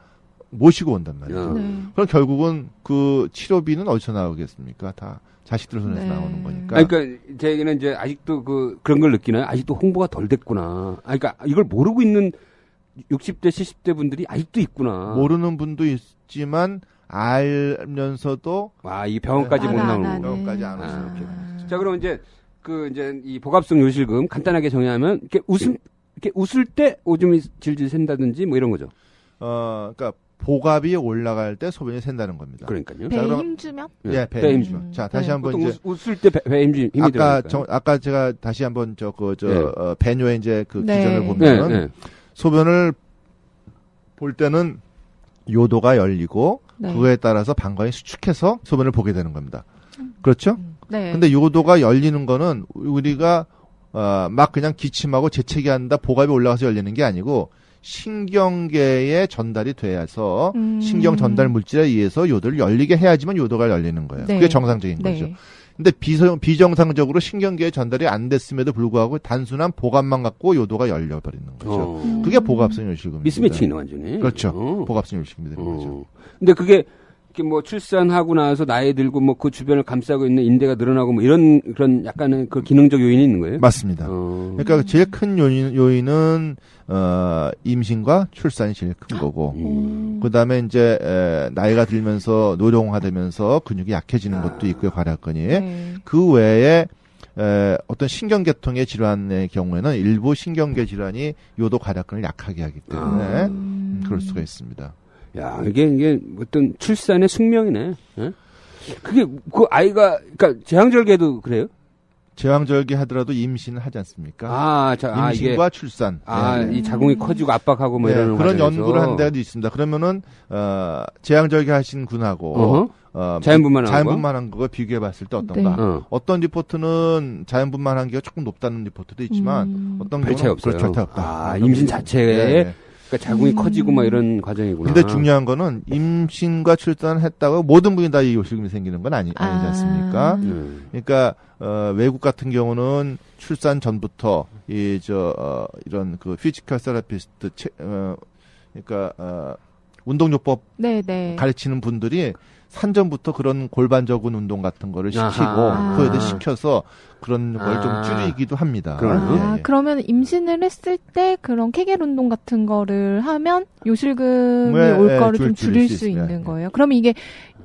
모시고 온단 말이죠. 네. 그럼 결국은 그 치료비는 어디서 나오겠습니까? 다 자식들 손에서 네. 나오는 거니까. 그러니까 제 얘기는 이제 아직도 그런 걸 느끼나요? 아직도 홍보가 덜 됐구나. 그러니까 이걸 모르고 있는 60대 70대 분들이 아직도 있구나. 모르는 분도 있지만 알면서도 이 병원까지 못 안 나오는 하는. 거. 병원까지 안 오시는 이렇게 되는 거죠. 자, 그럼 이제 이 복합성 요실금 간단하게 정의하면 이렇게 웃을 때 오줌이 질질 샌다든지 뭐 이런 거죠. 그러니까 복압이 올라갈 때 소변이 샌다는 겁니다. 그러니까요. 배에 그럼- 힘 주면? 예, 배에 배에 힘 힘 주면. 자, 다시 네. 한번 보통 이제 웃을 때 배에 힘이 들어가니까. 아까 제가 다시 한번 네. 배뇨의 이제 그 네. 기전을 네, 보면은 네. 소변을 볼 때는 요도가 열리고 네. 그거에 따라서 방광이 수축해서 소변을 보게 되는 겁니다. 그렇죠? 네. 근데 요도가 열리는 거는 우리가 막 그냥 기침하고 재채기 한다 복압이 올라가서 열리는 게 아니고 신경계에 전달이 돼서 신경 전달 물질에 의해서 요도를 열리게 해야지만 요도가 열리는 거예요. 네. 그게 정상적인 네. 거죠. 근데 비정상적으로 신경계에 전달이 안 됐음에도 불구하고 단순한 복압만 갖고 요도가 열려버리는 거죠. 그게 복압성 요실금입니다. 미스매치네 완전히. 그렇죠. 복압성 요실금이 되는 거죠. 근데 그게 이렇게 뭐 출산하고 나서 나이 들고 뭐 그 주변을 감싸고 있는 인대가 늘어나고 뭐 이런 그런 약간의 그 기능적 요인이 있는 거예요? 맞습니다. 그러니까 제일 큰 요인은 임신과 출산이 제일 큰 거고 그다음에 이제 나이가 들면서 노령화되면서 근육이 약해지는 것도 있고요. 괄약근이. 네. 그 외에 어떤 신경계통의 질환의 경우에는 일부 신경계 질환이 요도 괄약근을 약하게 하기 때문에 그럴 수가 있습니다. 야, 이게 어떤 출산의 숙명이네. 예? 그게 그 아이가 그러니까 제왕절개도 그래요? 제왕절개 하더라도 임신을 하지 않습니까? 임신과 출산. 이 자궁이 커지고 압박하고 뭐 이런 그런 과정에서. 연구를 한 데가 있습니다. 그러면은 제왕절개 하신 분하고 자연분만한 거가 비교해 봤을 때 어떤가? 네. 어떤 리포트는 자연분만한 게 조금 높다는 리포트도 있지만 어떤 별 차이 경우는 없어요. 절대 없다. 임신 자체에 네. 그러니까 자궁이 커지고 막 이런 과정이구나. 근데 중요한 거는 임신과 출산을 했다고 모든 분이 다 이 요실금이 생기는 건 아니지 않습니까? 그러니까 외국 같은 경우는 출산 전부터 이런 그 피지컬 세라피스트 그러니까 운동요법 네. 가르치는 분들이 산전부터 그런 골반적인 운동 같은 거를 시키고 아하. 그거에 시켜서 그런 걸 좀 줄이기도 합니다. 그러네요. 그러면 임신을 했을 때 그런 케겔 운동 같은 거를 하면 요실금이 네, 올 거를 좀 줄일 줄일 수 있습니다. 있는 거예요. 그러면 이게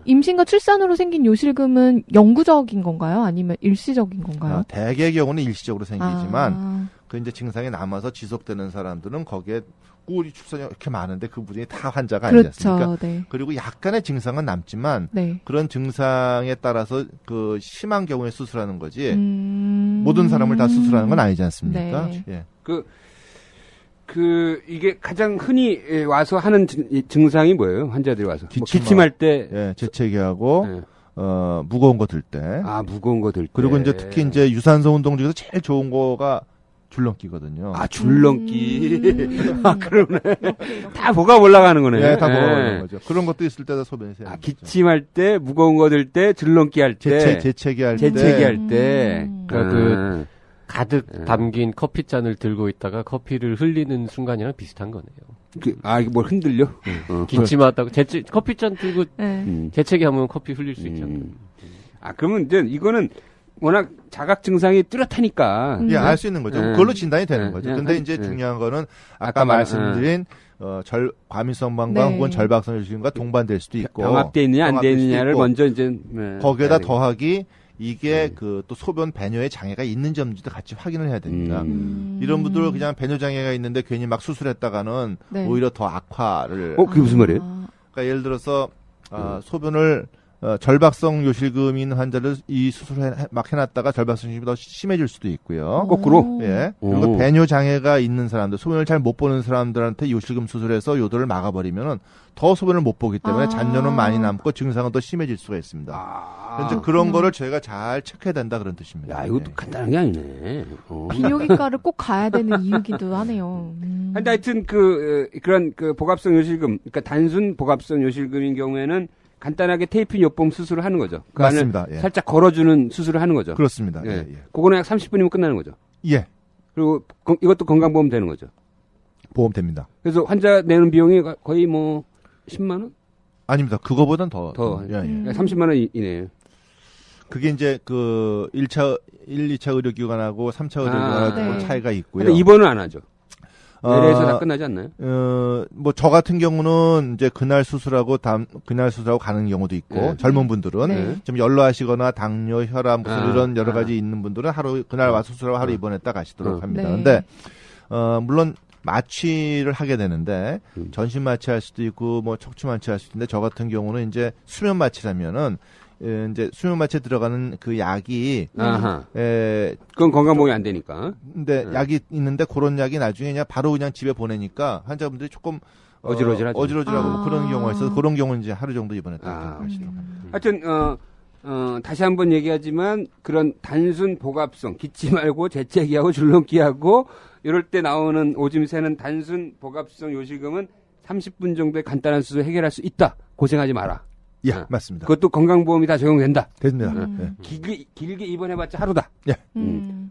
임신과 출산으로 생긴 요실금은 영구적인 건가요? 아니면 일시적인 건가요? 대개의 경우는 일시적으로 생기지만 그 이제 증상이 남아서 지속되는 사람들은 거기에 꿀이 출산이 이렇게 많은데 그분이 다 환자가 아니지 않습니까? 그렇죠. 네. 그리고 약간의 증상은 남지만 네. 그런 증상에 따라서 그 심한 경우에 수술하는 거지 모든 사람을 다 수술하는 건 아니지 않습니까? 네. 예. 이게 가장 흔히 와서 하는 증상이 뭐예요? 환자들이 와서 기침할 때, 재채기하고 무거운 거 들 때, 무거운 거 들 때, 그리고 이제 특히 이제 유산소 운동 중에서 제일 좋은 거가 줄넘기거든요. 줄넘기. 그러네. 다 복압 올라가는 거네. 네, 다 올라가는 거죠. 그런 것도 있을 때도 소변이 새는 거죠. 기침할 때, 무거운 거 들 때, 줄넘기 할 때, 재채기 할 때, 그러니까 가득 담긴 커피잔을 들고 있다가 커피를 흘리는 순간이랑 비슷한 거네요. 이게 뭘 흔들려? 기침하다고 커피잔 들고 네. 재채기하면 커피 흘릴 수 있잖아요. 그러면 이제 이거는 워낙 자각 증상이 뚜렷하니까. 예, 알 수 있는 거죠. 그걸로 진단이 되는 거죠. 근데 이제 중요한 거는 아까 말씀드린 과민성 방광 혹은 절박성 요실금과 동반될 수도 있고 병합돼 있느냐 안 돼 있느냐를 먼저 이제 거기에다 더하기 이게 또 소변 배뇨에 장애가 있는지 없는지도 같이 확인을 해야 됩니다. 이런 분들 그냥 배뇨 장애가 있는데 괜히 막 수술했다가는 오히려 더 악화를. 그게 무슨 말이에요? 그러니까 예를 들어서 소변을 절박성 요실금인 환자를 이 수술을 막 해놨다가 절박성 요실금이 더 심해질 수도 있고요. 거꾸로? 예. 그리고 배뇨 장애가 있는 사람들, 소변을 잘 못 보는 사람들한테 요실금 수술해서 요도를 막아버리면은 더 소변을 못 보기 때문에 잔뇨는 많이 남고 증상은 더 심해질 수가 있습니다. 이제 그런 거를 저희가 잘 체크해야 된다 그런 뜻입니다. 야, 이것도 간단한 게 아니네. 비뇨기과를 꼭 가야 되는 이유기도 하네요. 근데 하여튼 그런 복합성 요실금, 그러니까 단순 복합성 요실금인 경우에는 간단하게 테이핀 요법 수술을 하는 거죠. 그 맞습니다. 안을 살짝 걸어주는 수술을 하는 거죠. 그렇습니다. 예. 그거는 약 30분이면 끝나는 거죠. 예. 그리고 이것도 건강보험 되는 거죠. 보험 됩니다. 그래서 환자 내는 비용이 거의 뭐 10만 원? 아닙니다. 그거보단 더. 예. 30만 원 이내요. 그게 이제 1, 2차 의료기관하고 3차 의료기관하고 차이가 있고요. 근데 입원은 안 하죠. 내래에서 다 끝나지 않나요? 뭐 저 같은 경우는 이제 그날 수술하고 가는 경우도 있고 네. 젊은 분들은 네. 좀 연로하시거나 당뇨, 혈압 무슨 이런 여러 아. 가지 있는 분들은 하루 그날 와서 수술하고 하루 입원했다 가시도록 합니다. 네. 근데 물론 마취를 하게 되는데 전신 마취할 수도 있고 뭐 척추 마취할 수도 있는데 저 같은 경우는 이제 수면 마취라면은 이제 수면 마취에 들어가는 그 약이 아하. 그건 건강보험이 안 되니까. 근데 약이 있는데 그런 약이 나중에 그냥 바로 그냥 집에 보내니까 환자분들이 조금 어지러지하죠. 어지러지라고 아. 그런 경우가 있어서 그런 경우는 이제 하루 정도 입원했다 아. 하시더라고요. 하여튼 다시 한번 얘기하지만 그런 단순 복압성 기치 말고 재채기하고 줄넘기하고 이럴 때 나오는 오줌 새는 단순 복압성 요실금은 30분 정도의 간단한 수술 해결할 수 있다. 고생하지 마라. 예, 아. 맞습니다. 그것도 건강보험이 다 적용된다. 됩니다. 예. 길게 입원해봤자 하루다. 예,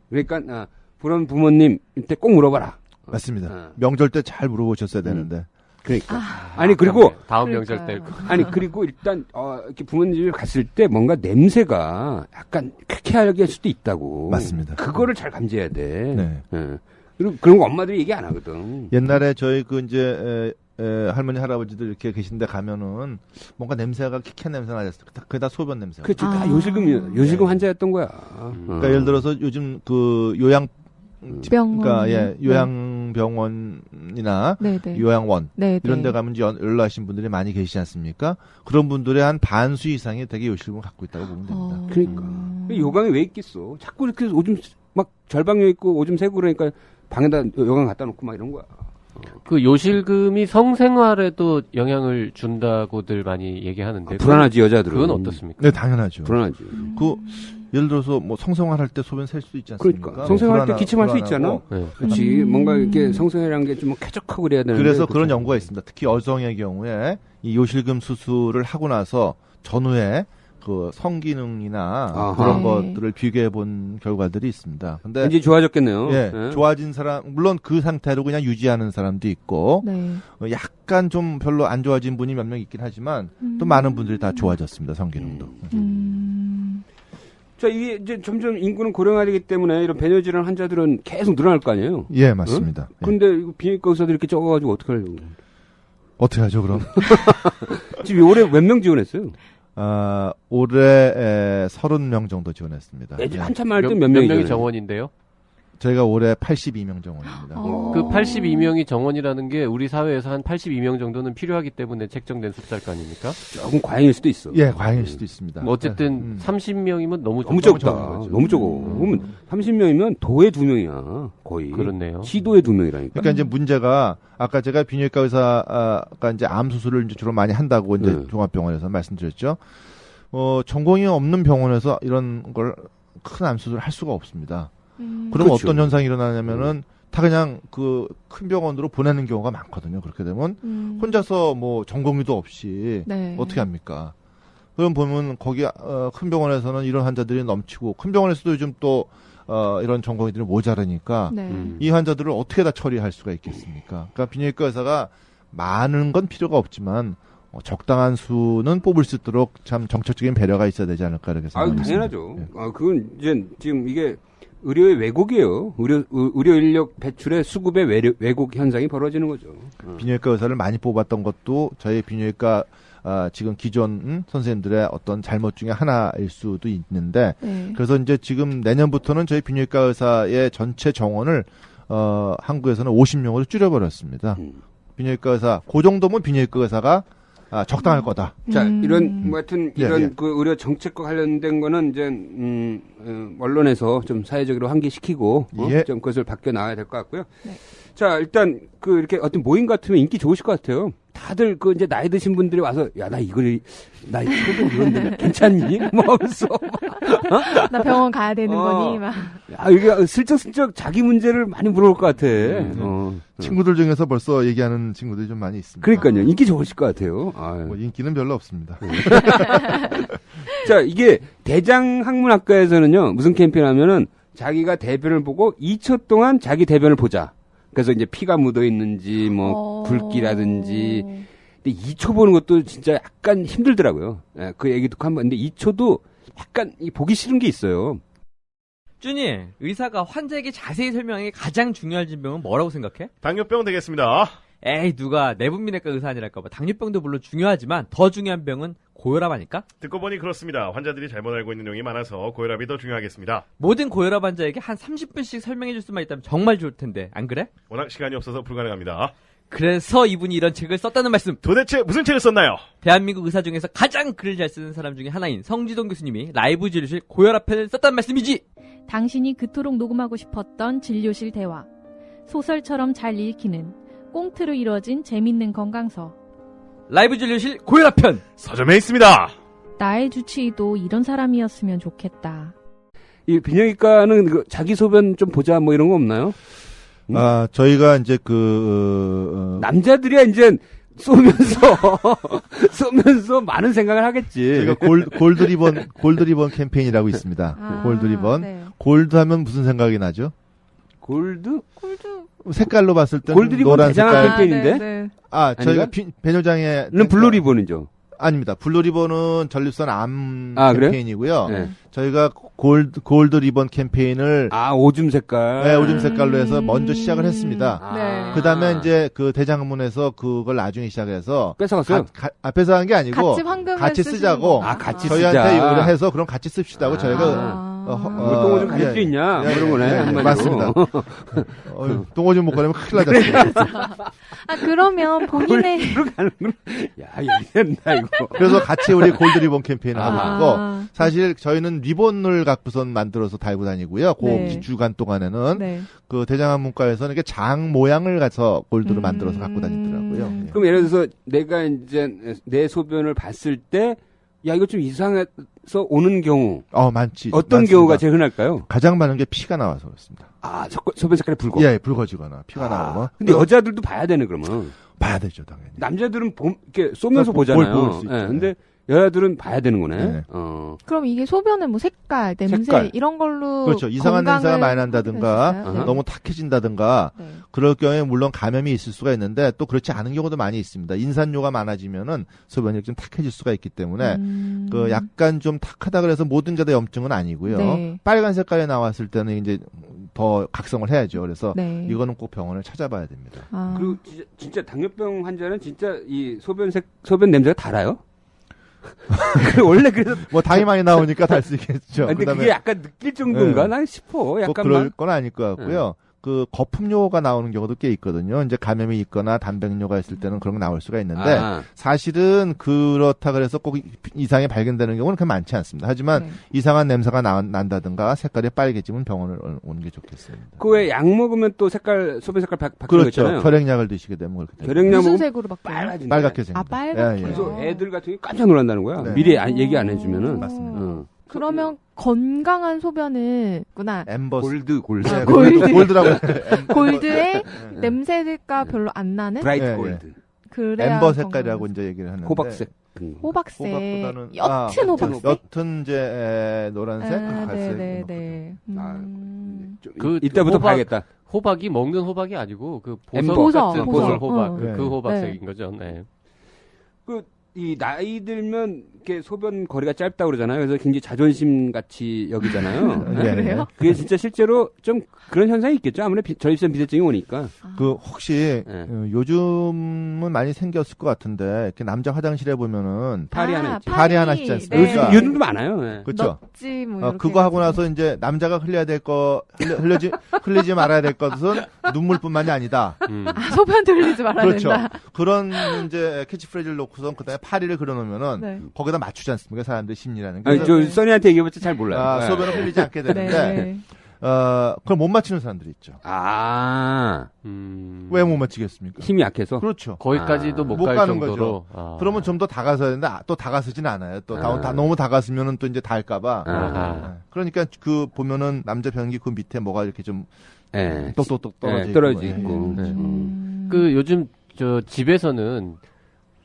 그러니까 그런 부모님 때 꼭 물어봐라. 맞습니다. 명절 때 잘 물어보셨어야 되는데. 그러니까 아니 그리고 다음 그러니까요. 명절 때 아니 그리고 일단 이렇게 부모님 집에 갔을 때 뭔가 냄새가 약간 쾌쾌하게 할 수도 있다고. 맞습니다. 그거를 잘 감지해야 돼. 네. 예. 그리고 그런 거 엄마들이 얘기 안 하거든. 옛날에 저희 그 이제 할머니 할아버지들 이렇게 계신데 가면은 뭔가 냄새가 키캔 냄새 나셨어요. 그게 다 소변 냄새가. 그렇죠. 다 아. 요실금 환자였던 거야. 그러니까 예를 들어서 요즘 그 요양 병원. 그러니까 요양병원이나 네네. 요양원 네. 이런 데 가면 이제 연로하신 분들이 많이 계시지 않습니까? 그런 분들의 한 반수 이상이 되게 요실금을 갖고 있다고 보면 됩니다. 그러니까 요강이 왜 있겠어? 자꾸 이렇게 오줌 막 절방뇨 있고 오줌 새고 그러니까 방에다 요강 갖다 놓고 막 이런 거야. 그 요실금이 성생활에도 영향을 준다고들 많이 얘기하는데 불안하지 여자들은. 그건 어떻습니까? 네, 당연하죠. 불안하지. 그 예를 들어서 뭐 성생활 할 때 소변 셀 수도 있지 않습니까? 그러니까 성생활 때 기침할 수 있잖아. 네. 그렇지. 뭔가 이렇게 성생활이란 게 좀 쾌적하고 그래야 되는데. 그래서 그런 그렇죠. 연구가 있습니다. 특히 여성의 경우에 이 요실금 수술을 하고 나서 전후에 그 성기능이나 아하. 그런 네. 것들을 비교해 본 결과들이 있습니다. 근데 이제 좋아졌겠네요. 예, 예. 좋아진 사람 물론 그 상태로 그냥 유지하는 사람도 있고 네. 약간 좀 별로 안 좋아진 분이 몇 명 있긴 하지만 또 많은 분들이 다 좋아졌습니다. 성기능도. 자, 이게 이제 점점 인구는 고령화되기 때문에 이런 배뇨질환 환자들은 계속 늘어날 거 아니에요? 예, 맞습니다. 예. 근데 이거 비뇨기과 의사들이 이렇게 적어가지고 어떡하려고. 어떻게 하죠, 그럼? 지금 올해 몇 명 지원했어요? 올해 30명 정도 지원했습니다. 예전 예. 한참 할 때 몇 몇 명이 명이 지원했어요? 정원인데요? 저희가 올해 82명 정원입니다. 그 82명이 정원이라는 게 우리 사회에서 한 82명 정도는 필요하기 때문에 책정된 숫자일 거 아닙니까? 조금 과잉일 수도 있어. 예, 과잉일 수도 있습니다. 뭐 어쨌든 30명이면 너무 너무 적다. 적다. 너무 적어. 그러면 30명이면 도에 2명이야. 거의. 그렇네요. 시도에 2명이라니까. 그러니까 이제 문제가 아까 제가 비뇨기과 의사가 이제 암 수술을 이제 주로 많이 한다고 이제 종합병원에서 말씀드렸죠. 전공이 없는 병원에서 이런 걸 큰 암 수술을 할 수가 없습니다. 그럼 그렇죠. 어떤 현상이 일어나냐면은 다 그냥 그 큰 병원으로 보내는 경우가 많거든요. 그렇게 되면 혼자서 뭐 전공의도 없이 네. 어떻게 합니까? 그럼 보면 거기 큰 병원에서는 이런 환자들이 넘치고 큰 병원에서도 요즘 또 이런 전공의들이 모자라니까 네. 이 환자들을 어떻게 다 처리할 수가 있겠습니까? 그러니까 비뇨기과 의사가 많은 건 필요가 없지만 적당한 수는 뽑을 수 있도록 참 정책적인 배려가 있어야 되지 않을까 이렇게 생각합니다. 당연하죠. 그건 이제 지금 이게 의료의 왜곡이에요. 의료 인력 배출의 수급의 왜곡 현상이 벌어지는 거죠. 비뇨기과 의사를 많이 뽑았던 것도 저희 비뇨기과 지금 기존 선생님들의 어떤 잘못 중에 하나일 수도 있는데 네. 그래서 이제 지금 내년부터는 저희 비뇨기과 의사의 전체 정원을 한국에서는 50명으로 줄여버렸습니다. 비뇨기과 의사 그 정도면 비뇨기과 의사가 적당할 거다. 자, 이런 뭐 하여튼 예, 이런 예. 그 의료 정책과 관련된 거는 이제 언론에서 좀 사회적으로 환기시키고 예. 좀 그것을 바뀌어 나와야 될 것 같고요. 네. 자, 일단 그 이렇게 어떤 모임 같으면 인기 좋으실 것 같아요. 다들 그 이제 나이 드신 분들이 와서 야, 나 소변 이런데 괜찮니? 뭐 하면서 나 병원 가야 되는 거니? 막. 이게 슬쩍슬쩍 자기 문제를 많이 물어볼 것 같아. 친구들 중에서 벌써 얘기하는 친구들이 좀 많이 있습니다. 그러니까요. 인기 좋으실 것 같아요. 뭐 인기는 별로 없습니다. 자, 이게 대장학문학과에서는요, 무슨 캠페인하면은 자기가 대변을 보고 2초 동안 자기 대변을 보자. 그래서 이제 피가 묻어 있는지, 뭐, 굵기라든지. 근데 2초 보는 것도 진짜 약간 힘들더라고요. 예, 그 얘기 듣고 한번. 근데 2초도 약간 보기 싫은 게 있어요. 준이, 의사가 환자에게 자세히 설명하는 게 가장 중요한 질병은 뭐라고 생각해? 당뇨병 되겠습니다. 에이, 누가 내분비내과 의사 아니랄까봐. 당뇨병도 물론 중요하지만 더 중요한 병은 고혈압 아닐까? 듣고 보니 그렇습니다. 환자들이 잘못 알고 있는 내용이 많아서 고혈압이 더 중요하겠습니다. 모든 고혈압 환자에게 한 30분씩 설명해줄 수만 있다면 정말 좋을 텐데, 안 그래? 워낙 시간이 없어서 불가능합니다. 그래서 이분이 이런 책을 썼다는 말씀. 도대체 무슨 책을 썼나요? 대한민국 의사 중에서 가장 글을 잘 쓰는 사람 중에 하나인 성지동 교수님이 라이브 진료실 고혈압 편을 썼다는 말씀이지. 당신이 그토록 녹음하고 싶었던 진료실 대화. 소설처럼 잘 읽히는 꽁트로 이루어진 재밌는 건강서. 라이브 진료실 고혈압 편. 서점에 있습니다. 나의 주치의도 이런 사람이었으면 좋겠다. 이 비뇨기과는 그 자기 소변 좀 보자 뭐 이런 거 없나요? 저희가 이제 남자들이야 이제 쏘면서 많은 생각을 하겠지. 저희가 골드리본 캠페인이라고 있습니다. 골드리본. 네. 골드 하면 무슨 생각이 나죠? 골드? 색깔로 봤을 때는 골드리본 노란 대장암 색깔. 캠페인인데? 네. 저희가 배뇨장애는 블루리본이죠. 아닙니다. 블루리본은 전립선 암 그래요? 캠페인이고요. 네. 저희가 골드리본 캠페인을 오줌 색깔. 네, 오줌 색깔로 해서 먼저 시작을 했습니다. 네. 그다음에 이제 그 대장문에서 그걸 나중에 시작해서 뺏어갔어요? 앞에서 한 게 아니고 같이 황금을 같이 쓰자고 같이 저희한테 쓰자. 요구를 해서 그럼 같이 씁시다고 저희가 똥오줌 가질 수 있냐? 예, 그런 거네. 예, 한마디로. 맞습니다. 똥오줌 못 가려면 큰일 나잖아요. 그러면 본인의 얘기한다 이거. 그래서 같이 우리 골드리본 캠페인을 하고 있고 아. 사실 저희는 리본을 갖고선 만들어서 달고 다니고요. 그 네. 주간 동안에는 네. 그 대장암 문과에서는 이게 장 모양을 가서 골드를 만들어서 갖고 다니더라고요. 예. 그럼 예를 들어서 내가 이제 내 소변을 봤을 때 야 이거 좀 이상해서 오는 경우 많지. 어떤 많습니다. 경우가 제일 흔할까요? 가장 많은 게 피가 나와서 그렇습니다. 소변 색깔이 붉고. 예, 붉어지거나 피가 나오고. 근데 여자들도 봐야 되네 그러면. 봐야 되죠, 당연히. 남자들은 이렇게 쏘면서 볼 보잖아요. 수 있죠. 예, 근데 여자들은 봐야 되는 거네. 네. 그럼 이게 소변의 뭐 색깔, 냄새 색깔. 이런 걸로 그렇죠. 이상한 냄새가 많이 난다든가 확인할 수 있어요? 너무 탁해진다든가 네. 그럴 경우에 물론 감염이 있을 수가 있는데 또 그렇지 않은 경우도 많이 있습니다. 인산료가 많아지면은 소변이 좀 탁해질 수가 있기 때문에 그 약간 좀 탁하다 그래서 모든 게 다 염증은 아니고요. 네. 빨간 색깔이 나왔을 때는 이제 더 각성을 해야죠. 그래서 네. 이거는 꼭 병원을 찾아봐야 됩니다. 그리고 진짜 당뇨병 환자는 진짜 이 소변 냄새가 달아요? 원래 그래서 뭐 당이 많이 나오니까 달 수 있겠죠. 근데 그다음에 그게 약간 느낄 정도인가? 네. 난 싶어. 꼭 그럴 약간만. 건 아닐 것 같고요. 그 거품료가 나오는 경우도 꽤 있거든요. 이제 감염이 있거나 단백뇨가 있을 때는 그런 거 나올 수가 있는데 사실은 그렇다 그래서 꼭 이상이 발견되는 경우는 그렇게 많지 않습니다. 하지만 네. 이상한 냄새가 난다든가 색깔이 빨개지면 병원을 오는 게 좋겠습니다. 그 왜 약 먹으면 또 소변 색깔 바뀌는 거 그렇죠. 있잖아요. 혈액약을 드시게 되면 그렇게 됩니다. 혈액약 무슨 먹으면 색으로 바뀌어요? 빨갛게 빨갛게 생깁니다. 빨갛게. 예, 예. 그래서 애들 같은 경우 깜짝 놀란다는 거야. 네. 미리 얘기 안 해주면은. 맞습니다. 그러면 건강한 소변은구나. 엠버스. 골드. 네, 골드. 골드라고 해요. 골드의 냄새가 별로 안 나는? 브라이트 예, 예. 골드. 그래야 엠버 색깔이라고 이제 얘기를 하는데 호박색. 호박색. 호박보다는 옅은 호박색. 옅은 이제 노란색, 갈색. 네네네. 이때부터 봐야겠다. 호박이 먹는 호박이 아니고 그 엠버. 보석 같은 보석. 호박. 네. 그 호박색인 거죠. 네. 이 나이 들면 이렇게 소변 거리가 짧다 그러잖아요. 그래서 굉장히 자존심 같이 여기잖아요. 예, 예. 그래요? 그게 진짜 실제로 좀 그런 현상이 있겠죠. 아무래도 전립선 비대증이 오니까. 그 혹시 네. 요즘은 많이 생겼을 것 같은데 이렇게 남자 화장실에 보면은 팔이 하나 있죠. 팔이 하나 있지 않습니까? 요즘 요즘도 많아요. 네. 그렇죠. 넙지 뭐 이렇게 그거 하고 해가지고. 나서 이제 남자가 흘려야 될 거 흘리지 말아야 될 것은 눈물뿐만이 아니다. 소변 흘리지 말아야 그렇죠. 된다. 그런 이제 캐치프레이즈를 놓고선 그다음에 파리를 그려놓으면은 네. 거기다 맞추지 않습니까? 사람들의 심리라는 게. 아니, 저 써니한테 얘기해봤자 잘 몰라요. 네. 소변을 흘리지 않게 되는데 네. 그걸 못 맞추는 사람들이 있죠. 왜 못 맞추겠습니까? 힘이 약해서. 그렇죠. 거기까지도 못 못 갈 가는 정도로. 그러면 좀 더 다가서야 되는데 또 다가서진 않아요. 또 너무 다가서면은 또 이제 닿을까봐. 그러니까 그 보면은 남자 변기 그 밑에 뭐가 이렇게 좀 네. 똑똑똑 떨어져 떨어져 있고. 있고. 네. 그 요즘 저 집에서는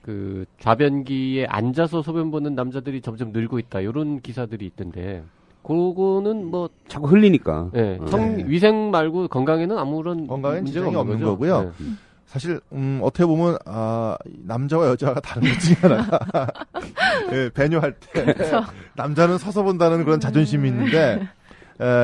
그 좌변기에 앉아서 소변 보는 남자들이 점점 늘고 있다. 이런 기사들이 있던데. 그거는 뭐 자꾸 흘리니까. 네, 위생 말고 건강에는 아무런 건강엔 문제가 지장이 없는 거죠. 거고요. 네. 사실 어떻게 보면 남자와 여자가 다른 것 중에 하나가 배뇨할 때 남자는 서서 본다는 그런 자존심이 있는데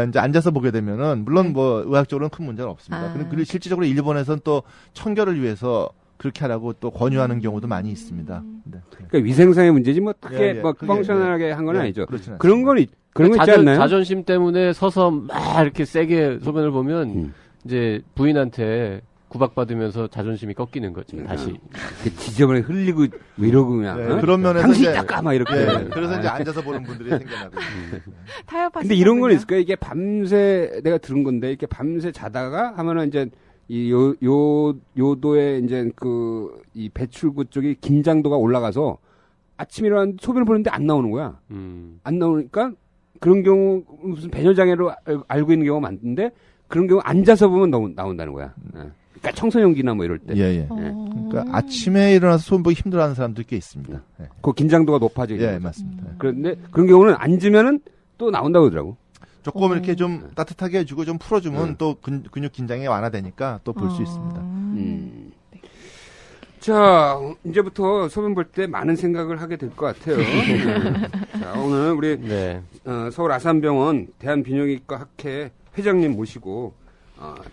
이제 앉아서 보게 되면은 물론 뭐 의학적으로는 큰 문제는 없습니다. 그리고 실질적으로 일본에서는 또 청결을 위해서 그렇게 하라고 또 권유하는 경우도 많이 있습니다. 네. 그러니까 위생상의 문제지 뭐 크게 뭐 그게, 펑셔널하게 한 건 아니죠. 그렇진 그런 건 그런 거 있지 않나요? 자존심 때문에 서서 막 이렇게 세게 소변을 보면 이제 부인한테 구박받으면서 자존심이 꺾이는 거죠. 다시 지저분하게 흘리고 뭐 이러고 그냥 네, 그런 면에서 당신이 이제 닦아 막 이렇게. 그래서 이제 앉아서 보는 분들이 생겨나고. 근데 이런 건 있을까요? 이게 밤새 내가 들은 건데 이렇게 밤새 자다가 하면은 이제 이 요도에 이제 이 배출구 쪽이 긴장도가 올라가서 아침에 일어났는데 소변을 보는데 안 나오는 거야. 안 나오니까 그런 경우 무슨 배뇨장애로 알고 있는 경우가 많은데 그런 경우 앉아서 보면 나온다는 거야. 그러니까 청소년기나 뭐 이럴 때. 예. 그러니까 아침에 일어나서 소변 보기 힘들어하는 사람들 꽤 있습니다. 예. 그 긴장도가 높아지죠. 예, 맞습니다. 그런데 그런 경우는 앉으면은 또 나온다고 그러더라고. 조금 이렇게 좀 따뜻하게 해주고 좀 풀어주면 또 근육 긴장이 완화되니까 또 볼 수 있습니다. 자, 이제부터 소변 볼 때 많은 생각을 하게 될 것 같아요. 자, 오늘 우리 서울 아산병원 대한비뇨기과 학회 회장님 모시고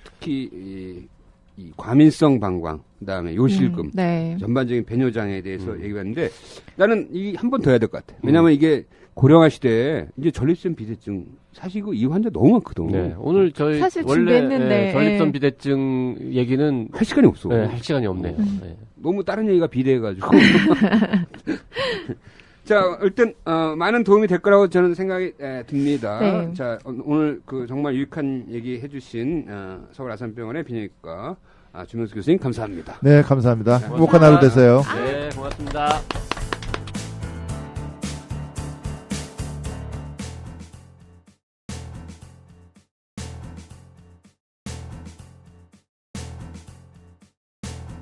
특히 이 과민성 방광, 그다음에 요실금, 전반적인 배뇨장애에 대해서 얘기했는데 나는 이 한 번 더 해야 될 것 같아. 왜냐하면 이게 고령화 시대에 이제 전립선 비대증 사실 이 환자 너무 많거든. 네, 오늘 저희 사실 원래 전립선 비대증 얘기는 할 시간이 없어. 네, 할 시간이 없네요. 네. 너무 다른 얘기가 비대해가지고. 자, 일단 많은 도움이 될 거라고 저는 생각이 듭니다. 네. 자, 오늘 정말 유익한 얘기 해주신 서울 아산병원의 비뇨기과 주명수 교수님 감사합니다. 네, 감사합니다. 행복한 하루 되세요. 네, 고맙습니다.